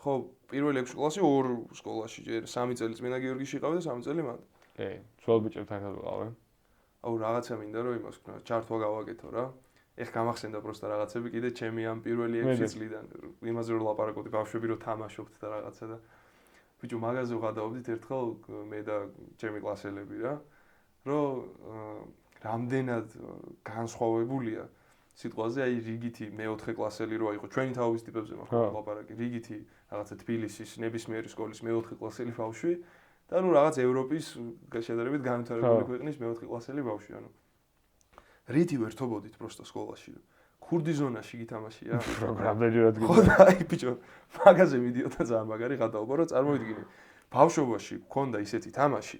ხო, პირველი 6 კლასი ორ სკოლაში ჯერ 3 წელი წმინდა გიორგიში იყავი და 3 წელი მანდ. კი, ძველ ბიჭებთან ერთად ვიყავი. აუ რაღაცა მინდა რომ იმას ვქნა, ჩართვა გავაკეთო რა. ეხ გამახსენდა პროსტა რაღაცები კიდე ჩემი ამ პირველი 6 წლიდან. იმაზე რომ ლაპარაკობდი ბავშვები რომ თამაშობთ და რაღაცა და ბიჭო მაგაზე ვღადაობდით ერთხელ მე და ჩემი კლასელები რა. რომ რამდენად განსხვავებულია სიტყვაზე აი რიგითი მე-4 კლასელი რო აიყო ჩვენი თავის ტიპებზე მაქვს ლაპარაკი რიგითი რაღაცა თბილისის ნებისმიერი სკოლის მე-4 კლასელი ბავშვი და ნუ რაღაც ევროპის შედარებით განვითარებული ქვეყნის მე-4 კლასელი ბავშვი ანუ რითი ვერთობოდით პროსტა სკოლაში ქურდი ზონაში გითამაშია პროგრამერად ხო და აი ბიჭო მაგაზე მიდიოდა ძალიან მაგარი გადაობა რომ წარმოვიდგინე ბავშვობაში გქონდა ისეთი თამაში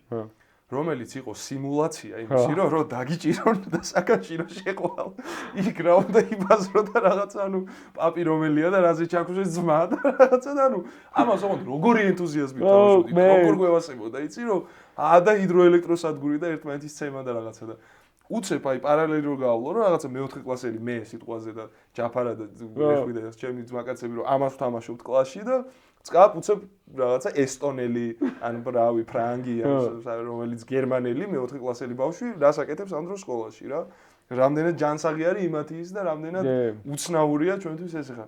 რომელიც იყო სიმულაცია იმისი რომ დაგიჭირონ და საკანში რომ შეყვალ იქ რა უნდა იბაზრო და რაღაცა ანუ პაპი რომელია და რაზე ჩაქუსეს ძმა და რაღაცა და ანუ ამას ოღონდ როგორი ენთუზიაზმი თავშობდი როგორ გვევასებოდა იცი რომ და ჰიდროელექტროსადგური და ერთმანეთის ცემა და რაღაცა და უცებ აი პარალელი რო გავავლო რომ რაღაცა მე-4 კლასელი მე სიტყვაზე და ჯაფარა და მეხვიდა ჩემი ძმაკაცები რომ ამას ვთამაშობთ კლასში და წკაპ უცებ რაღაცა ესტონელი ან რავი ფრანგი რომელიც გერმანელი მეოთხე კლასელი ბავშვი რას აკეთებს ამ დროს სკოლაში რა რამდენად ჯანსაღი არის იმათი ის და რამდენად უცნაურია ჩვენთვის ეს ხა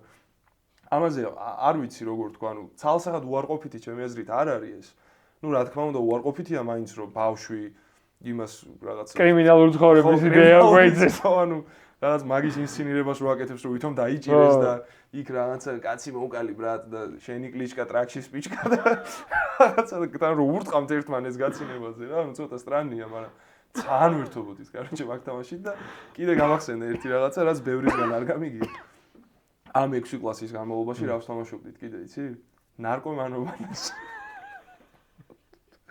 ამაზე არ ვიცი როგორ თქვა ანუ ცალსახად უარყოფითი ჩემი აზრით არ არის ეს ну რა თქმა უნდა უარყოფითია მაინც რომ ბავშვი იმას რაღაცა კრიმინალური ცხოვრების იდეა გვეძებს ანუ რაღაც მაგის ინსცენირებას რო აკეთებს რომ ვითომ დაიჭირეს და იქ რაღაცა კაცი მოუკალი ბრატ და შენი კლიშკა ტრაქში სპიჩკა და რაღაცა და რო ურტყამთ ერთმანეთს გაცინებაზე რა ну ცოტა სტრანია მაგრამ ძალიან ვერთობოდით კაროჩე მაგ თამაშით და კიდე გამახსენდა ერთი რაღაცა რაც ბევრისგან არ გამიგია ამ 6 კლასის განმავლობაში რა ვთამაშობდით კიდე იცი ნარკომანობას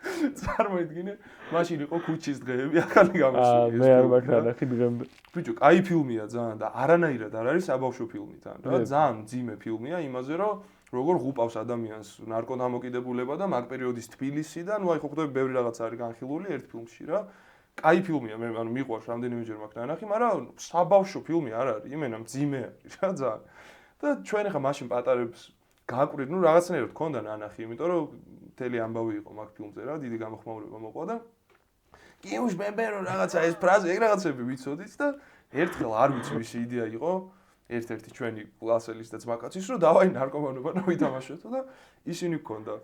წარმოიდგინე მაშინ იყო ქუჩის დღეები ახალი გამოსული მე არ მაქვს ნახი დღემდე ბიჭო კაი ფილმია ძალიან და არანაირად არ არის საბავშვო ფილმი თან რა ძალიან ძიმე ფილმია იმაზე რომ როგორ ღუპავს ადამიანს ნარკოდამოკიდებულება და მაგ პერიოდის თბილისი და ნუ აი ხო ხდები ბევრი რაღაც არის განხილული ერთ ფილმში რა კაი ფილმია მე ანუ მიყვარს რამდენიმეჯერ მაქვს ნანახი მაგრამ საბავშვო ფილმი არ არის იმენა მძიმე არის რა ძალიან და ჩვენ ახლა მაშინ პატარებს გაკვირდ ნუ რაღაცნაირად ქონდა ნანახი იმიტომ რომ მთელი ამბავი იყო მაგ ფილმზე რა დიდი გამოხმაურება მოყვა და კიუშ ბებერო რაღაცა ეს ფრაზა ეგ რაღაცები ვიცოდით და ერთხელ არ ვიცი ვისი იდეა იყო ერთ-ერთი ჩვენი კლასელის და ძმაკაცის რომ დავაი ნარკომანობა და ვითამაშოთ და ისინი გქონდა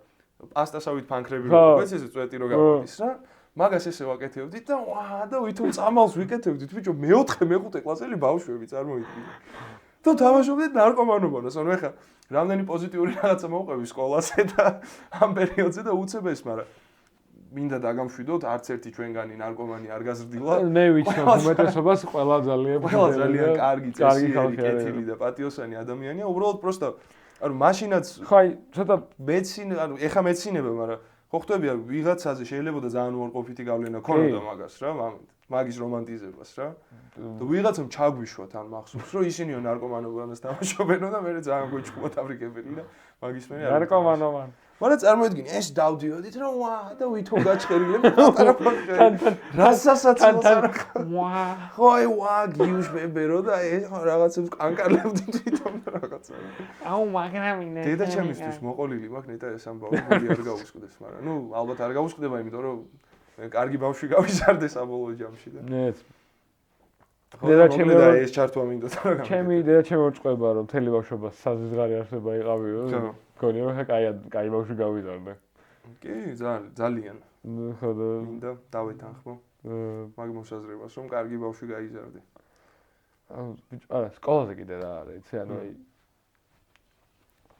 პასტასავით ფანქრები როგორც ესე წვეტი რო გამოდის რა მაგას ესე ვაკეთებდით და ვა და ვითომ წამალს ვიკეთებდით ბიჭო მეოთხე მეხუთე კლასელი ბავშვები წარმოიდგინე და თამაშობდით ნარკომანობას ანუ ეხა რამდენი პოზიტიური რაღაცა მოვყვები სკოლაზე და ამ პერიოდზე და უცებ ეს მაგრამ მინდა დაგამშვიდოთ არც ერთი ჩვენგანი ნარკომანი არ გაზრდილა მე ვიცნობ უმეტესობას ყველა ძალიან კარგი წესიერი კეთილი და პატიოსანი ადამიანია უბრალოდ პროსტა ანუ მაშინაც ხო აი ცოტა მეცინე ანუ ეხა მეცინებე მაგრამ ხო ხტები ვიღაცაზე შეიძლება და ძალიან უარყოფითი გავლენა ქონოდა მაგას რა მაგის რომანტიზებას რა და ვიღაცამ ჩაგვიშვა თან მახსოვს რომ ისინიო ნარკომანობას თამაშობენო და მე ძალიან გვიჭყუა თავრიგებელი და მაგის მე ნარკომანოვან მაგრამ წარმოიდგინე ეს დავდიოდით რომ ვა და ვითომ გაჩხერილები პატარა ფაქტორი რასასაცილოს არა ვა ხოი ვა გიუშ ბებერო და ეს რაღაცებს კანკარლებდით ვითომ რაღაცა აუ მაგრამ ინე დედა ჩემისთვის მოყოლილი მაქვს ნეტა ეს ამბავი მოდი არ გაუსკვდეს მაგრამ ნუ ალბათ არ გაუსკვდება იმიტომ რომ კარგი ბავშვი გავიზარდე საბოლოო ჯამში და ნეც დედა ჩემი და ეს ჩართვა მინდოდა რა ჩემი დედა ჩემი უწყება რომ მთელი ბავშვობა საზღარი არსება იყავიო გონიო ხა კაი ბავშვი გავიზარდე კი ძალიან ხო და მინდა დავეთანხმო მაგ მოსაზრებას რომ კარგი ბავშვი გაიზარდე ბიჭო არა სკოლაზე კიდე რა არის იცი ანუ აი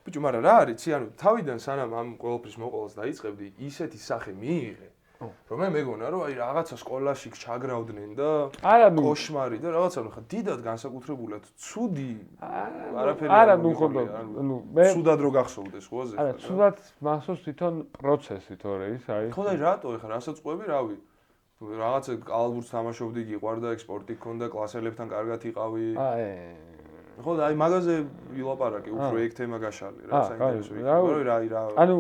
ბიჭო მაგრამ რა არის იცი ანუ თავიდან სანამ ამ ყველაფრის მოყოლას დაიწყებდი ისეთი სახე მიიღე რომ მე მეგონა რომ აი რაღაცა სკოლაში ჩაგრავდნენ და კოშმარი და რაღაცა ხა დიდად განსაკუთრებულად ცუდი არაფერი არა ნუ ხო ნუ მე ცუდად რო გახსოვდეს ხოზე არა ცუდად მახსოვს თვითონ პროცესი თორე ის აი ხო და რატო ეხა რასაც ყვები რავი რაღაცა კალბურს თამაშობდი გიყვარდა ექსპორტი გქონდა კლასელებთან კარგად იყავი ხო და აი მაგაზე ვილაპარაკე უფრო ეგ თემა გაშალე რა საინტერესო იქნება რა ანუ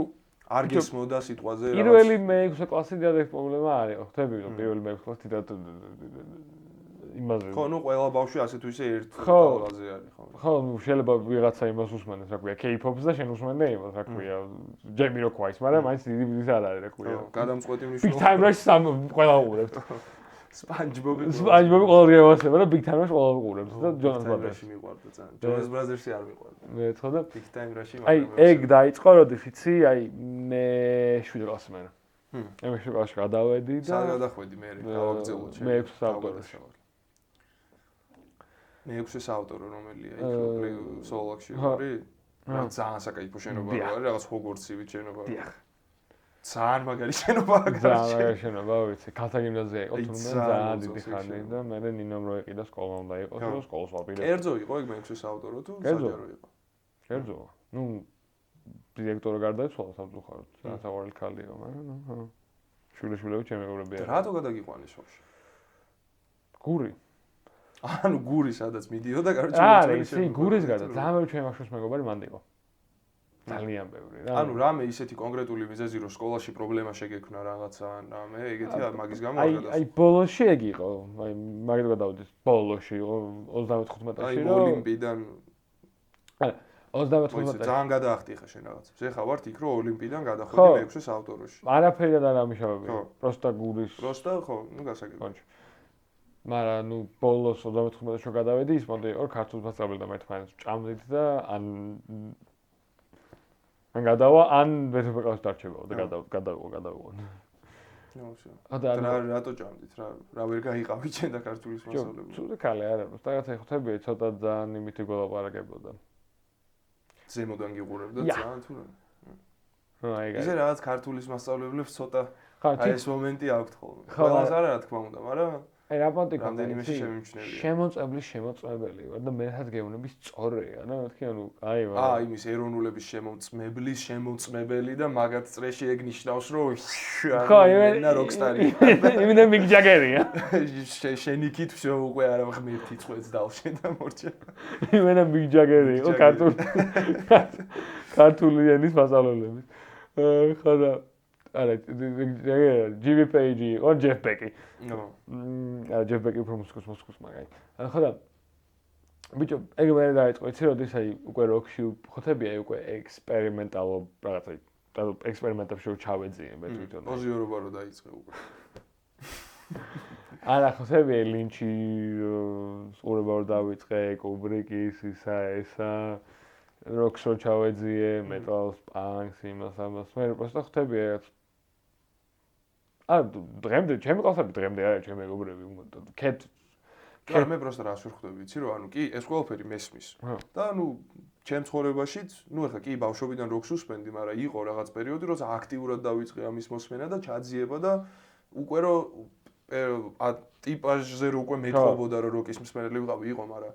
არ გესმოდა სიტყვაზე რა პირველი მე-6 კლასიდან ეს პრობლემა არის ხო ხტები რომ პირველი მე-6 კლასიდან იმაზე ხო ნუ ყველა ბავშვი ასე თუ ისე ერთ ტალღაზე არის ხო ხო ნუ შეიძლება ვიღაცა იმას უსმენდეს რა ქვია K-pop-ს და შენ უსმენდე იმას რა ქვია Jamiroquai-ს მაგრამ მაინც დიდი ბიზნესი არ არის რა ქვია გადამწყვეტი მნიშვნელობა Big Time Rush ყველა უყურებთ SpongeBob-ი ყველა რევასება და Big Time Rush ყველა უყურებთ და Jonas Brothers-ი მიყვარდა ძალიან Jonas Brothers-ი არ მიყვარდა მე ხო და Big Time Rush-ი აი ეგ დაიწყო როდის იცი აი მე 7 კლასში მე მე 7 კლასში გადავედი და სად გადახვედი მე გავაგზავნე მე 6 საავტოროში მე 6 საავტორო რომელია იქ სოლოქში არის რა ძალიან საკაიფო შენობა არის რაღაც ჰოგვორტსივით შენობა ძალიან მაგარი შენობა აქვს ძალიან შენობა ვიცი ქალთა გიმნაზია იყო თუნდაც ძალიან დიდი ხანი და მე ნინომ რო ეყიდა სკოლა უნდა იყოს და სკოლას ვაპირებ კერძო იყო ეგ მე 6 საავტორო თუ საჯარო იყო კერძო ნუ დირექტორი გარდაიცვალა სამწუხაროდ საავტორი ქალი იყო მაგრამ ნუ შვილები ჩემეურები არა რატო გადაგიყვანეს ბავშვი გური ანუ გური სადაც მიდიოდა კაროჩე არა ისი გურის გარდა ძალიან ბევრი ჩემი ბავშვის მეგობარი მანდ იყო ძალიან ბევრი რა ანუ რამე ისეთი კონკრეტული მიზეზი რომ სკოლაში პრობლემა შეგექმნა რაღაცა რამე ეგეთი მაგის გამო არ გადასა აი ბოლოში ეგ იყო აი მაგით გადავდით ბოლოში იყო 34 წელს აი ოლიმპიდან 35 ძალიან გადაახტი ხა შენ რაღაცებს. ეხა ვართ იქ რომ ოლიმპიიდან გადახვედი მე-6 საავტოროში. არაფერი არ ამიშავები. პროსტა გურის. პროსტა ხო, ნუ გასაგებია. მაგრამ ნუ ბოლოს 35-ში გადავედი ის მომდი ორ ქართულს მასწავლე და მე თქვენს ჭამდით და ან გადავა ან ვერაფერს დარჩებაო და გადავა. რატო ჭამდით რა ვერ გაიყავით ჩვენ და ქართულის მასწავლებლად? ცუდი ქალი არ არის. რაღაცა ხვდები ცოტა ძალიან იმითი გველაპარაკებოდა. ზემოდან გიყურებდა ძალიან თუ რა. აი ისე რაღაც ქართულის მასწავლებლებს ცოტა აი ეს მომენტი აქვთ ხოლმე. ყველას არა რა თქმა უნდა, მაგრამ აი რა პონტიკა რამდენიმეში შემიმჩნევია. შემოწმებელი ვარ და მე რაც გეუბნები სწორია, რა თქმა უნდა, აი იმის ეროვნულების შემოწმებლის შემოწმებელი და მაგათ წრეში ეგ ნიშნავს რომ ანა როკსტარი. იმენა მიკ ჯაგერია. შენიკით всё უკვე არა ღმერთი წვეც დავშე და მორჩა. იმენა მიკ ჯაგერი იყო ქართული ენის მასწავლებლები. ხოდა არა, ჯიმი პეიჯი იყო, ჯეფ ბეკი. ჯეფ ბეკი უფრო მუსიკოს მაგარი. ხოდა ბიჭო, ეგ მე დაიწყო, იცი როდის აი უკვე როკში ხოთები აი უკვე ექსპერიმენტალო რაღაცა, ექსპერიმენტებში ჩავეძიე მე თვითონ. პოზიორობა რო დაიწყე უკვე. არა, ხოთები ლინჩი ყურება რო დავიწყე, კუბრიკის ესა როქს რო ჩავეძიე, მეტალს, პანკს, იმას ამას. მე просто ხოთები რაღაც დღემდე ჩემი ყავსები დღემდე არა ჩემი მეგობრები კეთ არა მე просто რას ვერ ხვდები იცი რომ ანუ კი ეს ყველაფერი მესმის და ანუ ჩემ ცხოვრებაშიც ნუ ახლა კი ბავშვობიდან როქს უსმენდი მაგრამ იყო რაღაც პერიოდი როცა აქტიურად დავიწყე ამის მოსმენა და ჩაძიება და უკვე რომ ტიპაჟზე რო უკვე მეთხოვოდა რომ როკის მსმენელი ვიყავი იყო მაგრამ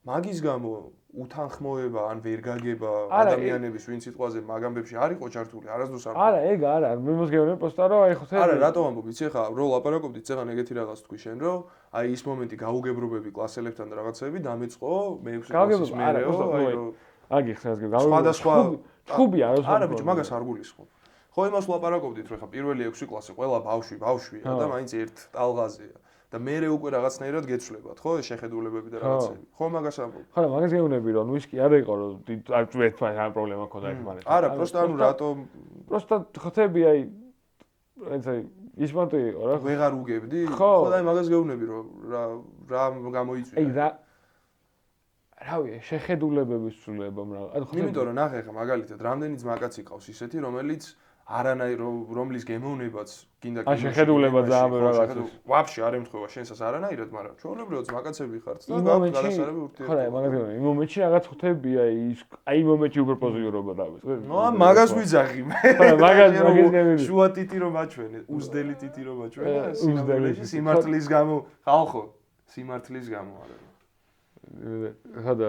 მაგის გამო უთანხმოება ან ვერ გაგება ადამიანების ვინ სიტყვაზე მაგ ამბებში არ იყო ჩართული არასდროს არ არა ეგ არა მე მოსგეუბნები პოსტა რომ აი ხოთები არა რატო ამბობ იცი ხა რო ლაპარაკობდით წეგან ეგეთი რაღაც თქვი შენ რომ აი ის მომენტი გაუგებრობები კლასელებთან და რაღაცები დამეწყო მე-6 კლასის მერეო აი რომ აგიხსნას სხვადასხვა თხუბია არა ბიჭო მაგას არ გულისხმობ ხო იმას ლაპარაკობდით რომ ხა პირველი 6 კლასი ყველა ბავშვია და მაინც ერთ ტალღაზეა და მე უკვე რაღაცნაირად გეცვლებათ, ხო, შეხედულებები და რაღაცები. ხო, მაგას ამბობ. ხო, მაგას გეუბნები რომ ვისკი არ იყო რომ ერთმანეთს ამ პრობლემა ქონდა ერთმანეთს. არა, просто ანუ რატომ просто ხოთები აი ესე ისმანტი იყო რა. ვეღარ უგებდი? ხო, და აი მაგას გეუბნები რომ რა გამოიწვია. აი რავი, შეხედულებების ცვლილება რა. იმიტომ რომ ნახე ხა მაგალითად, რამდენი ძმაკაცი ყავს ისეთი, რომელიც არანაირ რომლის გემოვნებაც გინდა კინოში. შეხედულება ძალიან რაღაცა. ვაფშე არ ემთხვევა შენსაც არანაირად, მაგრამ ჩვეულებრივად ძმაკაცები ხართ და გაქვთ გადასარევი ურთიერთობა. ხო, მაგას იმ მომენტში რაღაც ხვდებია ის აი იმ მომენტში უფრო პოზიორობა დავიწყე. ნუ მაგას ვიძახი მე. ხო, მაგას გემოვნები. შუა ტიტი რომ აჩვენე, უზდელი ტიტი რომ აჩვენე, სიმართლის გამო, ხალხო, სიმართლის გამო არა. ხოდა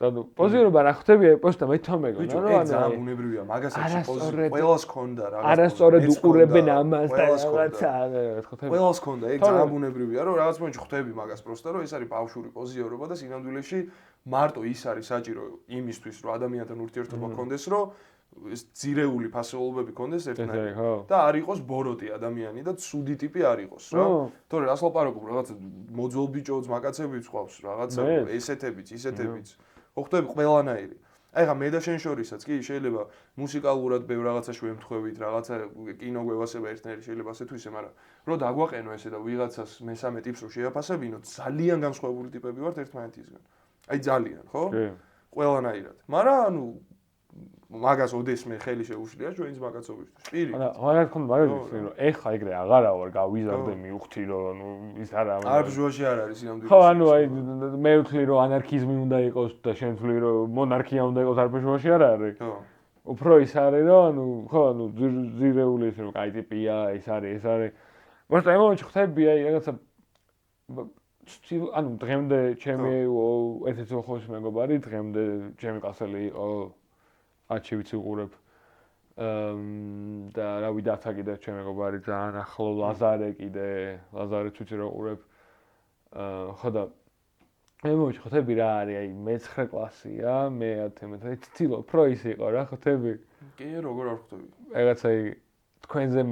ანუ პოზიორობა რა ხვდები პოსტა მე თომეგო რა რა ძალიან ბუნებრივია მაგასაც ყველას ქონდა რაღაც არასწორად უყურებენ ამას და რაღაცა ყველას ქონდა ეგ ძალიან ბუნებრივია რომ რაღაც მომენტში ხვდები მაგას პროსტა რომ ეს არის ბავშვური პოზიორობა და სინამდვილეში მარტო ის არის საჭირო იმისთვის რომ ადამიანთან ურთიერთობა გქონდეს რომ ეს ძირეული ფასეულობები გქონდეს ერთნაირად და არ იყოს ბოროტი ადამიანი და ცუდი ტიპი არ იყოს რა თორე რას ლაპარაკობ რაღაცა მოძოლ ბიჭოც მაკაცებიც ყავს რაღაცა ესეთებიც ისეთებიც ხვდები ყველანაირი. აი ხა მე და შენ შორისაც კი შეიძლება მუსიკალურად ბევრ რაღაცაში ვემთხვევით, რაღაცა კინო გვევასება ერთნაირი შეიძლება ასე თუ ისე, მაგრამ რო დაგვაყენო ესე და ვიღაცას მესამე ტიპს რო შეაფასებინო, ძალიან განსხვავებული ტიპები ვართ ერთმანეთისგან. აი ძალიან, ხო? ყველანაირად. მაგრამ ანუ მაგას ოდესმე ხელი შეუშლია ჩვენს მაგაცობისთვის. პირი. არა, მაგას ხომ მაგას ვიცი რომ ეხა ეგრე აღარა ვარ გავიზარდე მივხვდი რომ ნუ ის არა არ ბჟუაში არ არის სინამდვილეში. ხო, ანუ აი მე ვთვლი რომ ანარქიზმი უნდა იყოს და შენ ვთვლი რომ მონარქია უნდა იყოს არ ბჟუაში არ არის. ხო. უფრო ის არის რომ ანუ ხო, ანუ ძირეული ის რომ კაი ტიპია, ის არის, ეს არის. მოიცა იმ მომენტში ხვდები აი რაღაცა ანუ დღემდე ჩემი ერთ-ერთი უხოში მეგობარი დღემდე ჩემი კლასელი იყო აჩივიც უყურებ და რავი დათა კიდე ჩემი მეგობარი ძალიან ახლო ლაზარე კიდე ლაზარე თვითი რო უყურებ ხო და მე მომიჩ ხვდები რა არის აი მე-9 კლასია მე 10 მეტრი ცდილობ რო ის იყო რა ხვდები კი როგორ არ ხვდები რაღაცა თქვენზე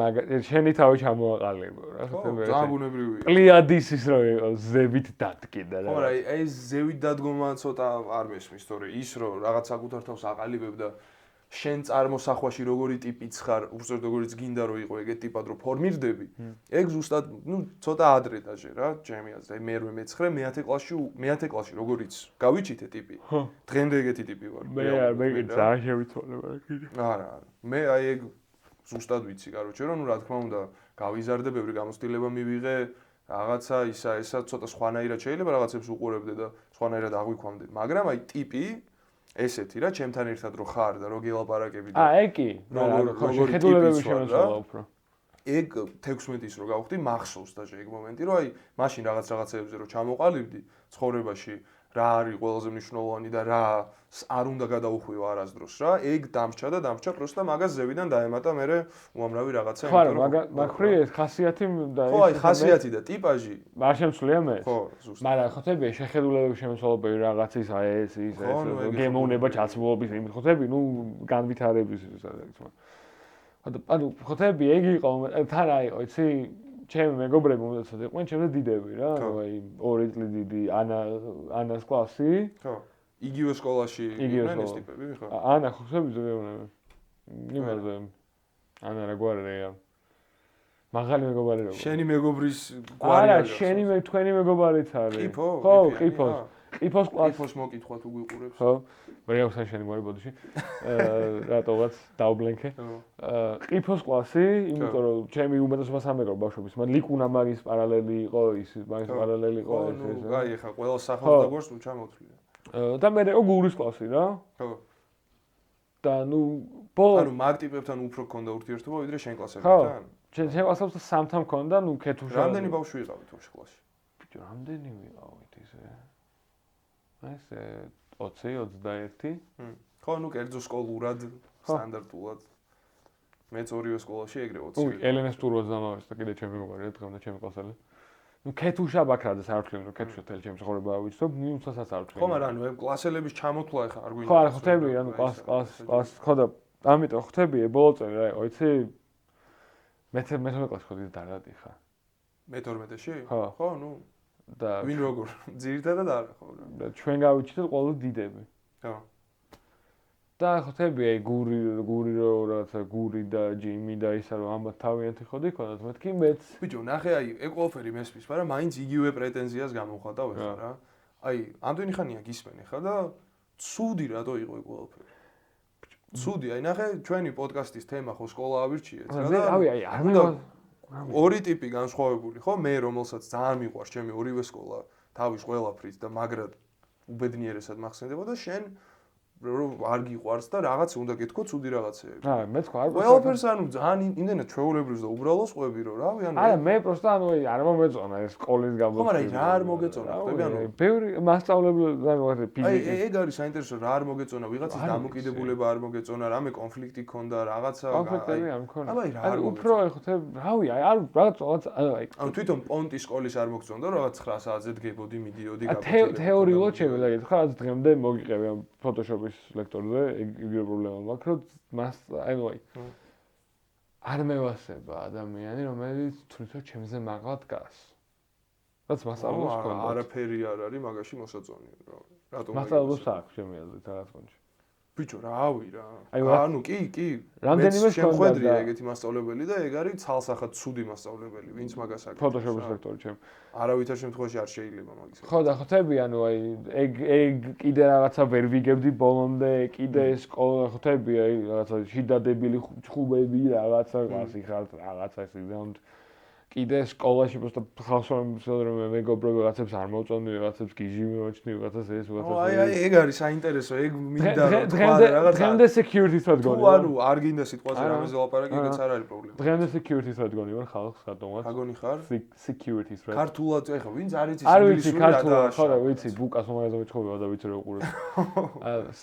შენი თავი ჩამოაყალიბო რა ხოთები ძალიან ბუნებრივია პლიადის ის რო იყოს ზევით დადგება რა ხო რა აი ზევით დადგომა ცოტა არ მესმის თორე ის რო რაღაც საკუთარ თავს აყალიბებ და შენ წარმოსახვაში როგორი ტიპიც ხარ უბრალოდ როგორიც გინდა რომ იყო ეგეთ ტიპად რომ ფორმირდები ეგ ზუსტად ცოტა ადრე დაჟე რა ჩემი აზრით აი მერვე მე-9 მე-10 კლასში როგორიც გავიჩითე ტიპი დღემდე ეგეთი ტიპი ვარ მე ძალიან შევიცვალება არა მე აი ეგ ზუსტად ვიცი კაროჩე რომ რა თქმა უნდა გავიზარდე ბევრი გამოცდილება მივიღე რაღაცა ისა ცოტა სხვანაირად შეიძლება რაღაცებს უყურებდე და სხვანაირად აღვიქვამდე მაგრამ აი ტიპი ესეთი რა ჩემთან ერთად რო ხარ და რო გელაპარაკები და ეგ კი როგორ შეხედულებები შემოსულა უფრო ეგ 16-ის რო გავხდი მახსოვს და ეგ მომენტი რომ აი მაშინ რაღაცებზე რო ჩამოყალიბდი ცხოვრებაში რა არის ყველაზე მნიშვნელოვანი და რა არ უნდა გადაუხვიო არასდროს რა ეგ დამრჩა პროსტა მაგას ზევიდან დაემატა მე უამრავი რაღაცა ხო მაგხრი ეს ხასიათი და ხო აი ხასიათი და ტიპაჟი არ შემცვლია მე ხო ზუსტად მაგრამ ხოთები შეხედულებები შემოსულა რაღაცის აი ეს გემოვნება ჩაცმულობის იმ ხოთები განვითარების ანუ ხოთები ეგ იყო თან აიყო იცი ჩემი მეგობრები მომდაცად იყვნენ ჩემზე დიდები რა აი 2 წელი დიდი ანას კლასი ხო იგივე სკოლაში იყვნენ ეს ტიპები ხო ანა ხოთები ზოგიერთი იმაზე ანა რა გვარია მაღალი მეგობარი როგორ შენი მეგობრის გვარი არა შენი თქვენი მეგობარიც არის ყიფო ხო ყიფოს კლასი ყიფოს მოკითხვა თუ გიყურებს ხო რეალს შენი გვარი ბოდიში რატოღაც დაუბლენქე ყიფოს კლასი იმიტომ რომ ჩემი უმეტესობა სამეგობრო ბავშვების მაგრამ ლიკუნა მაგის პარალელი იყო ის მაგის პარალელი იყო ეს აი ხა ყველა სახალხო და გვარს ჩამოთვლია და მე გურის კლასი რა ხო და ანუ მაგ ტიპებთან უფრო გქონდა ურთიერთობა ვიდრე შენ კლასებთან შენ კლასებთან სამთან გქონდა ქეთუშა რამდენი ბავშვი იყავით თუმცა კლასში ბიჭო რამდენი ვიყავით ისე ესე 20-21 ხო კერძო სკოლურად სტანდარტულად მეც ორივე სკოლაში ეგრე 20 ელენეს ტურვას დამავეს და კიდე ჩემი მეგობარი დღემდე ჩემი კლასელი ქეთუშა ბაქრაძეს არ ვთქვი რომ ქეთუშა თელ ჩემს ცხოვრება ავიცნობ ნიუსასაც არ ვთქვი ხო მაგრამ ანუ კლასელების ჩამოთვლა ხა არ გვინდა ხო არა ხვდები ანუ კლას ხო და ამიტომ ხვდები ბოლო წელი რა იყო იცი მე კლასში ხვდი დარადი ხა მე-12-ში ხო და ვინ როგორ ძირითადად არა ხო რა და ჩვენ გავიჩიტეთ ყველა დიდები ხო და ხვდები აი გური რაღაცა გური და ჯიმი და ისა რომ ამათ თავიანთი ხოდი ქონდათ მეთქი მეც ბიჭო ნახე აი ეგ ყველაფერი მესმის მაგრამ მაინც იგივე პრეტენზიას გამოვხატავ ხა რა აი ამდენი ხანია გისმენი ხა და ცუდი რატო იყო ეგ ყველაფერი ცუდი აი ნახე ჩვენი პოდკასტის თემა ხო სკოლა ავირჩიეთ რა და რავი აი არ მე ორი ტიპი განსხვავებული ხო მე რომელსაც ძალიან მიყვარს ჩემი ორივე სკოლა თავის ყველაფრით და მაგრად უბედნიერესად მახსენდება და შენ რომ არ გიყვარს და რაღაც უნდა გეთქო ცუდი რაღაცეები. აა მე თქვა არ ყველაფერს ანუ ძალიან იმდენად ჩვეულებრივს და უბრალოს ყვები რომ რავი ანუ არა მე პროსტა ანუ არ მომეწონა ეს სკოლის გამო. ხო მაგრამ რა არ მოგეწონა ხვდები ანუ ბევრი მასწავლებელი ანუ ფიზიკის აი ეგ არის საინტერესო რა არ მოგეწონა ვიღაცის დამოკიდებულება არ მოგეწონა რამე კონფლიქტი ქონდა რაღაცა კონფლიქტები არ მქონდა. აბა რა არ უფრო ეხოთებ რავი აი არ რაღაც აი ანუ თვითონ პონტის სკოლის არ მოგწონდა რაღაც 9 საათზე დგებოდი მიდიოდი გაფიქრე თეორიულად შემიძლია გითხრა რაც დღემდე მოგიყევი ამ ფოტოშოპის ლექტორზე იგივე პრობლემა მაქვს რომ მას ანუ აი არ მევასება ადამიანი რომელიც თვითონ ჩემზე მაღლა დგას რაც მასწავლებს ქონდა არაფერი არ არის მაგაში მოსაწონი რატომ მასწავლებს აქვს ჩემი აზრით რაღაც კონჩი ბიჭო რავი რა ანუ კი რამდენიმე შეხვედრია ეგეთი მასწავლებელი და ეგ არის ცალსახად ცუდი მასწავლებელი ვინც მაგას აკეთებს ფოტოშოპის ლექტორი ჩემ არავითარ შემთხვევაში არ შეიძლება მაგის ხო და ხვდები ანუ აი ეგ კიდე რაღაცა ვერ ვიგებდი ბოლომდე კიდე სკოლა ხვდები აი რაღაცა შიდადებილი ხუბები რაღაცა გასი ხარ რაღაცა ეს ზემოთ კიდე სკოლაში просто ხალხსვენებელზე მეგობრები რაღაცებს არ მოწონდი რაღაცებს გიჟი მეოჩნი რაღაცას ეს რაღაცას აი ეგ არის საინტერესო ეგ მინდა რომ თქვა რაღაცა დღემდე security-ს ვადგონი თუ ანუ არ გინდა სიტყვაზე რამეზე ლაპარაკი ეგეც არ არის პრობლემა დღემდე security-ს ვადგონი ვარ ხალხს რატომაც აგონი ხარ security-ს რა ქართულად ეხა ვინც არ იცის არ ვიცი ქართულად ხო რა ვიცი ბუკას მომავალზე მეცხოვება და ვიცი რომ უყურებ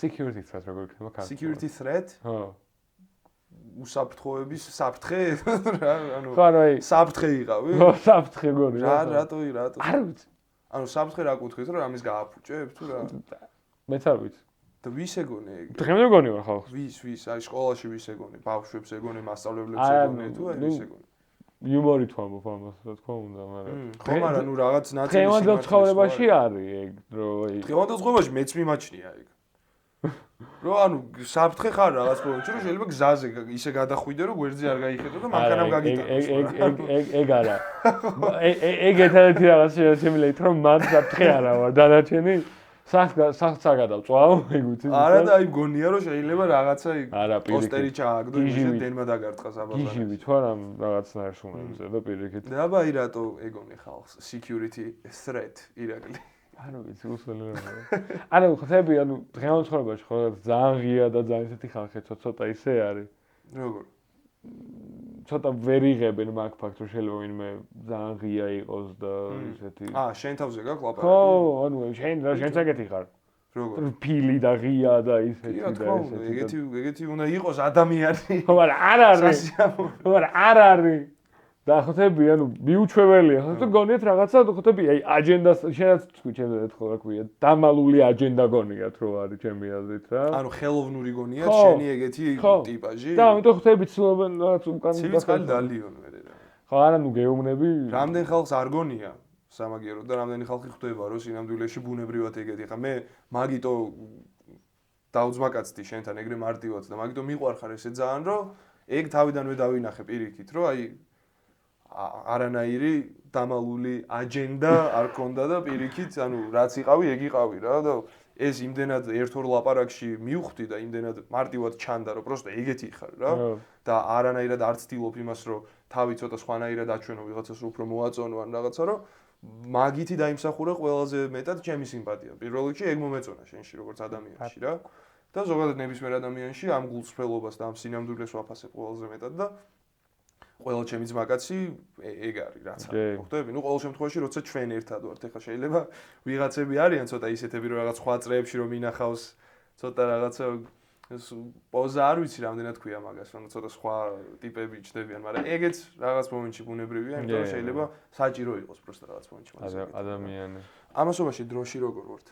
security threat როგორ იქნება ქართულად security threat ხო უსაფრთხოების საფრთხე რა ანუ ხო რა საფრთხე იყავი ხო საფრთხე გონი რატო არ ვიცი ანუ საფრთხე რა კუთხით რომ ამის გააფუჭებ თუ რა მეც არ ვიცი და ვის ეგონე ეგ? დღემდე მგონი ვარ ხალხს. ვის, აი სკოლაში ვის ეგონე, ბავშვებს ეგონე, მასწავლებლებს ეგონე თუ აი ვის ეგონე? იუმორით ვამბობ ამას, რა თქმა უნდა, მაგრამ ხო, მაგრამ ნუ რაღაც ნაცნობი დღევანდელ ცხოვრებაში არის ეგ, რომ აი დღევანდელ ცხოვრებაში მეც მიმაჩნია ეგ. რო ანუ საფრთხე ხარ რაღაც პრობლემაში, რომ შეიძლება გზაზე ისე გადახვიდე, რომ გვერდზე არ გაიხედო და მანქანამ გაგიტანოს. ეგ არა. ეგ ერთადერთი რაღაც შემიძლია ითქვა, რომ მან საფრთხე არა ვარ, დანარჩენი სახსა გადავწვავ, ეგ ვიცი. არა და აი მგონია, რომ შეიძლება რაღაცა პოსტერი ჩააგდო, იმის დენმა დაგარტყა საბაზარზე. გიჟივით ვარ ამ რაღაცნაირ შუნებზე და პირიქით. და აბა აი რატო ეგონე ხალხს security threat ირაკლი. ანუ ვიცი უსველი რა. ანუ ხთები, ანუ დღევანდელ ცხოვრებაში ხო ძალიან ღია და ძალიან ისეთი ხალხი ცოტა ისე არის. როგორ? ცოტა ვერ იღებენ მაგ ფაქტს, რომ შეიძლება ვინმე ძალიან ღია იყოს და ისეთი. შენ თავზე გაქვს ლაპარაკი? ხო, ანუ შენ ეგეთი ხარ. როგორ? ფილი და ღია და ისეთი და ისეთი. ეგეთი უნდა იყოს ადამიანი. ხო, მაგრამ არ არის. ხო, მაგრამ არ არის. და ხთები, ანუ მიუჩვეველია, ხო გონიათ რაღაცა, ხთები, აი აჯენდას შენაც თქვი, ჩემზე ერთხელ რა ქვია, დამალული აჯენდა გონიათ, რო არის ჩემი აზრით რა. ანუ ხელოვნური გონიათ, შენი ეგეთი ტიპაჟი. და ამიტომ ხთები ცდილობენ რაღაც უკან ცივიწყალი დალიონ მე რა. ხო, არა, ნუ გეუბნები. რამდენ ხალხს არ გონია სამაგიეროდ და რამდენი ხალხი ხვდება, რომ სინამდვილეში ბუნებრივად ეგეთი ხა. მე მაგიტო დაუძმაკაცდი შენთან ეგრე მარტივად და მაგიტო მიყვარხარ ესე ძალიან, რომ ეგ თავიდანვე დავინახე პირიქით, რომ აი არანაირი დამალული აჯენდა არ ქონდა და პირიქით, ანუ რაც იყავი, ეგ იყავი რა და ეს იმდენად ერთ-ორ ლაპარაკში მივხვდი და იმდენად მარტივად ჩანდა, რომ პროსტა ეგეთი ხარ რა და არანაირად არ ცდილობ იმას, რომ თავი ცოტა სხვანაირად აჩვენო ვიღაცას უფრო მოაწონო ან რაღაცა, რომ მაგითი დაიმსახურა ყველაზე მეტად ჩემი სიმპათია. პირველ რიგში ეგ მომეწონა შენში როგორც ადამიანში რა და ზოგადად ნებისმიერ ადამიანში ამ გულწრფელობას და ამ სინამდვილეს ვაფასებ ყველაზე მეტად და ყველა ჩემი ძმაკაცი ეგ არის რაც არის. ხვდები? ნუ ყოველ შემთხვევაში როცა ჩვენ ერთად ვართ, ეხლა შეიძლება ვიღაცები არიან ცოტა ისეთები რომ რაღაც სხვა წრეებში რომ ინახავს ცოტა რაღაცა პოზა არ ვიცი რამდენად ქვია მაგას, რომ ცოტა სხვა ტიპები ჩდებიან, მაგრამ ეგეც რაღაც მომენტში ბუნებრივია, იმიტომ რომ შეიძლება საჭირო იყოს პროსტა რაღაც მომენტში მაგას. ადამიანი. ამასობაში დროში როგორ ვართ?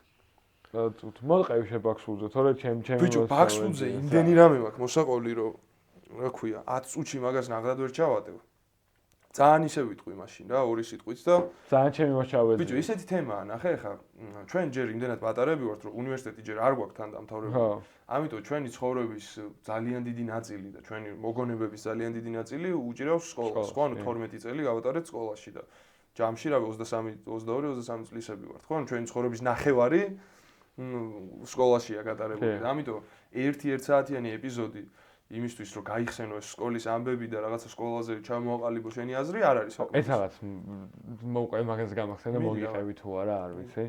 მოდყევი შებაქსულზე, თორე ჩემ ბიჭო, ბაქსულზე იმდენი რამე მაქვს მოსაყოლი რომ რა ქვია 10 წუთში მაგას ნაღდად ვერ ჩავატევ. ძალიან ისე ვიტყვი მაშინ რა, ორი სიტყვით და ძალიან ჩემი მოჩავედი. ბიჭო, ისეთი თემაა, ნახე ხა, ჩვენ ჯერ იმდენად პატარები ვართ, რომ უნივერსიტეტი ჯერ არ გვაქვს თან დამთავრებული. ამიტომ ჩვენი ცხოვრების ძალიან დიდი ნაწილი და ჩვენი მოგონებების ძალიან დიდი ნაწილი უჭირავს სკოლას. ხო, ანუ 12 წელი გავატარეთ სკოლაში და ჯამში რა 22-23 წლისები ვართ. ხო, ჩვენი ცხოვრების ნახევარი სკოლაშია გატარებული. ამიტომ 1 საათიანი ეპიზოდი იმისთვის რომ გაიხსენო ეს სკოლის ამბები და რაღაცა სკოლაზე ჩამოაყალიბო შენი აზრი არ არის საკმაოდ. ეს რაღაც მოუყვე მაგას გამახსენდა მოგიყევი თუ არა, არ ვიცი.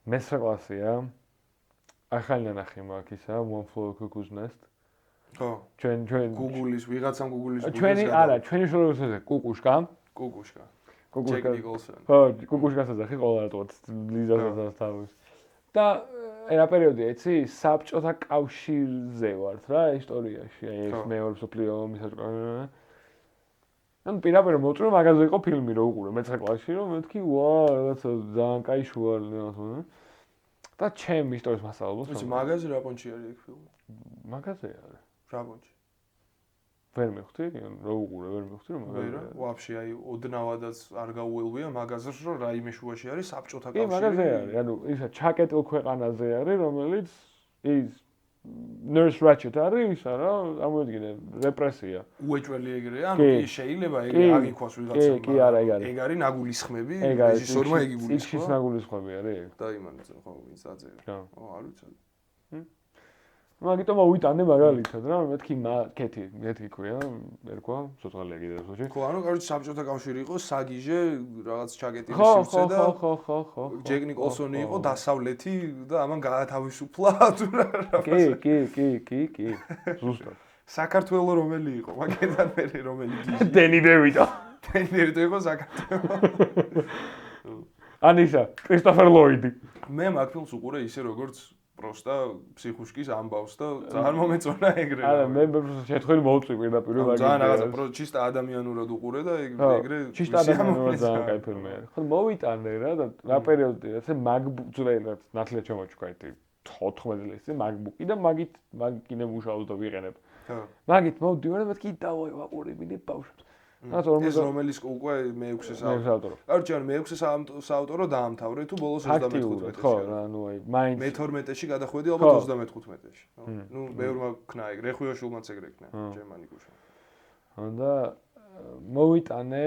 მესრე კლასია. ახალი ნანახი მაქვს ისა, One Flew Cuckoo's Nest. ხო. ჩვენ Google-ის ვიღაცამ Google-ის ჩვენი არა, ჩვენი შორეულზე კუკუშკა. კუკუშკა. კუკუშკა. ხო, კუკუშკას ეძახი ყველა რატოც ლიზასაც თავის. და რა პერიოდი ეცი საბჭოთა კავშირზე ვართ რა ისტორიაში, აი ეს მეორე მსოფლიო ომის საჭიროება. ან პირდაპირ მოწვე მაგაზე იყო ფილმი რო უყურე მეცხრე კლასში რომ მეთქი ვა რაღაცა ძალიან კაი შუა რაღაცა. და ჩემ ისტორიის მასწავლებლებს. ვიცი მაგაზე რა პონჩი არის ეგ ფილმი? მაგაზე არის. რა პონჩი? ვერ მივხვდი, რო უყურე ვერ მივხვდი რომ მაგაზე. ვაფშე აი ოდნავადაც არ გაუელვია მაგაზე რომ რაიმე შუაში არის საბჭოთა კავშირი. კი, მაგაზე არის. ანუ ისა ჩაკეტილ ქვეყანაზე არის, რომელიც ის Nurse Ratched არის ისა რა, ამოედგინე რეპრესია. უეჭველი ეგრეა, ანუ კი შეიძლება ეგ აგიქვას ვიღაცამ. კი, არა, ეგ არის. ეგ არის ნაგულისხმები, რეჟისორმა ეგ იგულისხმა. იქ ნაგულისხმები არის. და იმანაც ხო ვინც აწერა. არ ვიცი. მაგიტომ ავიტანე მაგალითად რა, მეთქი კეთი ქვია, ერქვა, ცოცხალია კიდევ სოჭი. ხო, ანუ კაროჩი საბჭოთა კავშირი იყო, საგიჟე, რაღაც ჩაკეტილი სივრცე და ხო. ჯეკ ნიკოლსონი იყო დასავლეთი და ამან გაათავისუფლა თუ რა. კი. ზუსტად. საქართველოს რომელი იყო, მაგედან მერე რომელი გიჟი. დენი დევიდო. დენი დევიდო იყო საქართველოს. ანისა, კრისტოფერ ლოიდი. მე მაგ ფილმს უყურე ისე როგორც პროსტა ფსიხუშკის ამბავს და ძალიან მომეწონა ეგრე. არა, მე შეთხელი მოვწვი პირდაპირ მაგით. ძალიან რაღაცა ჩისტა ადამიანურად უყურე და ეგრე ჩისტა ადამიანურად ძალიან кайფი მე. ხო მოვიტანე რა და რა პერიოდი, ესე მაგ ძვლელად ნათლია ჩამოჩქვა ერთი 14 წელს MacBook-ი და მაგით კიდე მუშაობ და ვიყენებ. მაგით მოვდივარ და მეთქი დავაი ვაყურებინებ ბავშვებს. ეს რომელიც უკვე მე-6 საავტორო. კაროჩე, ანუ მე-6 საავტორო დაამთავრე თუ ბოლოს 35-ში. ხო, ანუ აი მაინც მე-12-ში გადახვედი ალბათ 35-ში. ნუ ბევრმა ქნა ეგ, რეხვიაშვილმაც ეგრე ქნა, ჯერმანიკულში. და მოვიტანე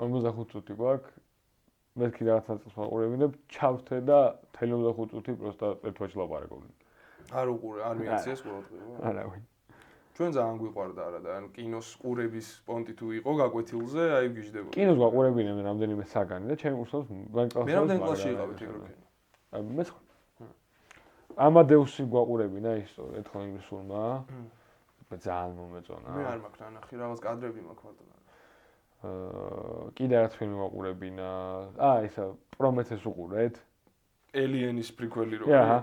45 წუთი გვაქვს. მეთქი რაღაცა წელს ვაყურებინებ, ჩავთე და 45 წუთი პროსტა ერთვაჭ ლაპარაკობდი. არ უყურე, არ მიაქციეს ყოველდღიურად. არავინ. ჩვენ ძალიან გვიყვარდა არა და ანუ კინოს ყურების პონტი თუ იყო გაკვეთილზე, აი ვგიჟდებოდი. კინოს ვაყურებინებ რამდენიმე საგანი და ჩემი ურსავს მე რამდენი კლასში იყავით ეგ რო კინო? მე-9. ამადეუსი გვაყურებინა ისტორია ერთხელ ინგლისურმა. ძალიან მომეწონა. მე არ მაქვს ნანახი, რაღაც კადრები მაქვს მარტო. კიდე რაღაც ფილმი ვაყურებინა. ისა პრომეთეს უყურეთ. ელიანის პრიკველი რო. აჰა.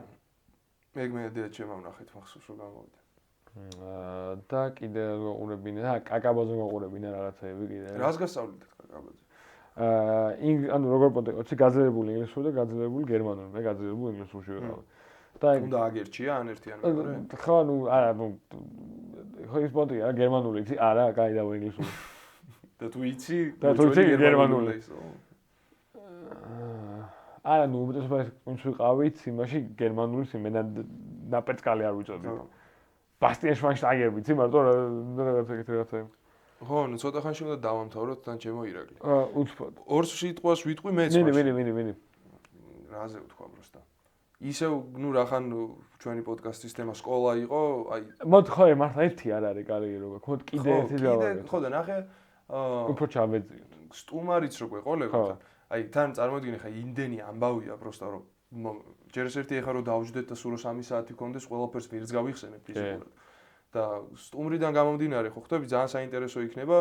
ეგ მე დიახ შემოვნახეთ მახსოვს რომ გამოვიდა. და კიდე ვაყურებინა, კაკაბაძე ვაყურებინა რაღაცეები კიდე. რას გასწავლით კაკაბაძე? ანუ როგორ პოდკასტი გაძლიერებული ინგლისური და გაძლიერებული გერმანული, მე გაძლიერებული ინგლისურში ვიყავ. და უნდა აგერჩია ან ერთიანი მეორე? ხო, ნუ არა, ნუ ხო ის პონტი არა გერმანული იცი? არა, კაი და ინგლისური. და თუ იცი? და თუ იცი გერმანული. არა, ნუ უმეტესობას ვინც ვიყავით, იმაში გერმანულის მე ნაპერწკალი არ ვიწოდი. ბასტიან შვაინშტაიგერი ვიცი, მარტო რაღაცა ეგეთი. ხო, ნუ ცოტა ხანში უნდა დავამთავროთ თან ჩემო ირაკლი. უცბად. ორ სიტყვას ვიტყვი მეც. მინი. რაზე ვთქვა პროსტა. ისევ ნუ რახან ჩვენი პოდკასტის თემა სკოლა იყო, აი მოდი ხო მართლა ერთი არ არის კარიერობა. ხო კიდე ერთი დავაგე. ხო და ნახე უფრო ჩამეძიო. სტუმარიც რო გვეყოლებოდა. აი თან წარმოიდგინე ხა იმდენი ამბავია პროსტა რომ ჯერ ერთი ეხა რომ დავჯდეთ და სულ 3 საათი გქონდეს ყველაფერს ვერც გავიხსენებ ფიზიკურად. და სტუმრიდან გამომდინარე ხო ხვდები ძალიან საინტერესო იქნება.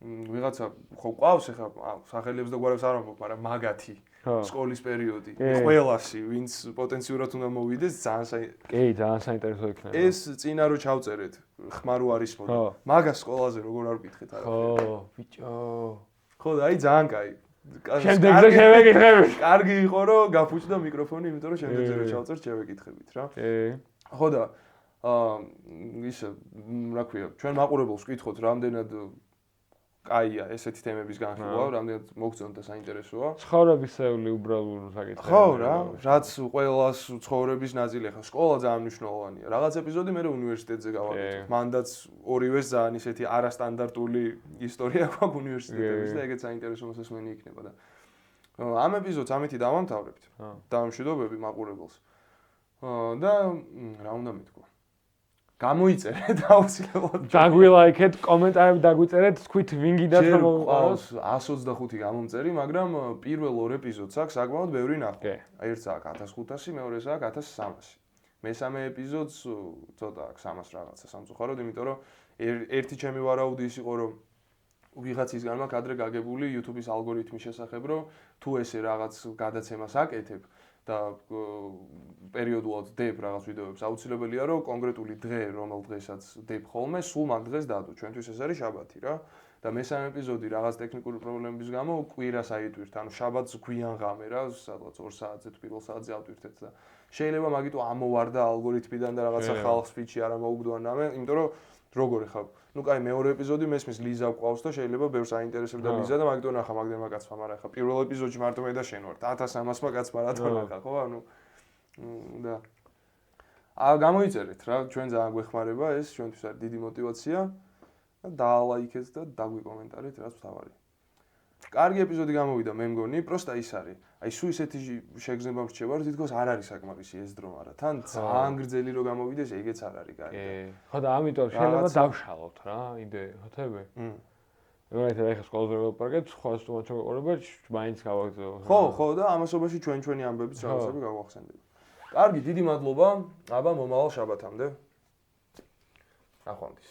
ვიღაცა ხო ყავს ეხა სახელებს და გვარებს არ ამბობ, მაგრამ მაგათი სკოლის პერიოდი. ყველასი ვინც პოტენციურად უნდა მოვიდეს ძალიან საინტერესო იქნება. ეს წინა რო ჩავწერეთ, ხმარო არის მოდა. მაგას სკოლაზე როგორ არ ვკითხეთ არა. ხო, ბიჭო. ხო და აი ძალიან კაი. შემდეგზე შევეკითხებით. კარგი იყო რომ გაფუჭდა მიკროფონი, იმიტომ რომ შემდეგზე რო ჩავწერ შევეკითხებით რა. ხო და ისე რა ქვია, ჩვენ მაყურებელს ვკითხოთ რამდენად კაია ესეთი თემების განხილვა, რამდენად მოგწონთ და საინტერესოა. ცხოვრებისეული უბრალოდ საკითხი. ხო რა, რაც ყველას ცხოვრების ნაწილი ხა, სკოლა ძალიან მნიშვნელოვანია. რაღაც ეპიზოდი მე უნივერსიტეტზე გავაკეთე. მანდაც ორივეს ძალიან ისეთი არასტანდარტული ისტორია გვაქვს უნივერსიტეტების და ეგეც საინტერესო მოსასმენი იქნება და ამ ეპიზოდს ამითი დავამთავრებთ. დამშვიდობები მაყურებელს. და რა უნდა მეთქვა? გამოიწერეთ აუცილებლად. დაგვილაიქეთ, კომენტარები დაგვიწერეთ, თქვით ვინ გიდათ რომ მოვყავს 125 გამომწერი, მაგრამ პირველ ორ ეპიზოდს აქვს საკმაოდ ბევრი ნახვა. ერთს აქვს 1500, მეორეს აქვს 1300. მესამე ეპიზოდს ცოტა აქვს 300 რაღაცა სამწუხაროდ, იმიტომ რომ ერთი ჩემი ვარაუდი ის იყო, რომ ვიღაცისგან მაქვს ადრე გაგებული YouTube-ის ალგორითმის შესახებ, რომ თუ ესე რაღაც გადაცემას აკეთებ და პერიოდულად დებ რაღაც ვიდეოებს, აუცილებელია რომ კონკრეტული დღე, რომელ დღესაც დებ ხოლმე, სულ მაგ დღეს დადო. ჩვენთვის ეს არის შაბათი რა. და მესამე ეპიზოდი რაღაც ტექნიკური პრობლემების გამო კვირას აიტვირთ, ანუ შაბათს გვიან ღამე რა, სადღაც 2 საათზე თუ პირველ საათზე ავტვირთეთ და შეიძლება მაგიტო ამოვარდა ალგორითმიდან და რაღაცა ხალხს ფიჩი არ ამოუგდო ან რამე, იმიტომ რომ როგორ ხარ? ნუ კაი მეორე ეპიზოდი მესმის ლიზა გვყავს და შეიძლება ბევრს აინტერესებდა ლიზა და მაგიტო ნახა მაგდენმა კაცმა, მაგრამ ხა პირველ ეპიზოდში მარტო მე და შენ ვართ 1300-მა კაცმა რატო ნახა, ხო? ანუ და გამოიწერეთ რა, ჩვენ ძალიან გვეხმარება ეს, ჩვენთვის არის დიდი мотиваცია და დაალაიქეთ და დაგვიკომენტარეთ, რაც თავარი. კარგი ეპიზოდი გამოვიდა, მე მგონი, პროსტა ის არის. აი სულ ისეთი შეგრძნება მრჩება, რომ თითქოს არ არის საკმარისი ეს დრო, მაგრამ თან ძალიან გრძელი რო გამოვიდეს, ეგეც არ არის კარგი. ხო და ამიტომ შეიძლება დავშალოთ რა, იდეა, ხოთები? მაგალითად ახლა სკოლაზე ვაპარაკეთ, სხვა სტუმარს ვეყურებ, მაინც გავაგზავნო. ხო და ამასობაში ჩვენი ამბებიც რაღაცები გავახსენდები. კარგი, დიდი მადლობა. აბა მომავალ შაბათამდე. ნახვამდის.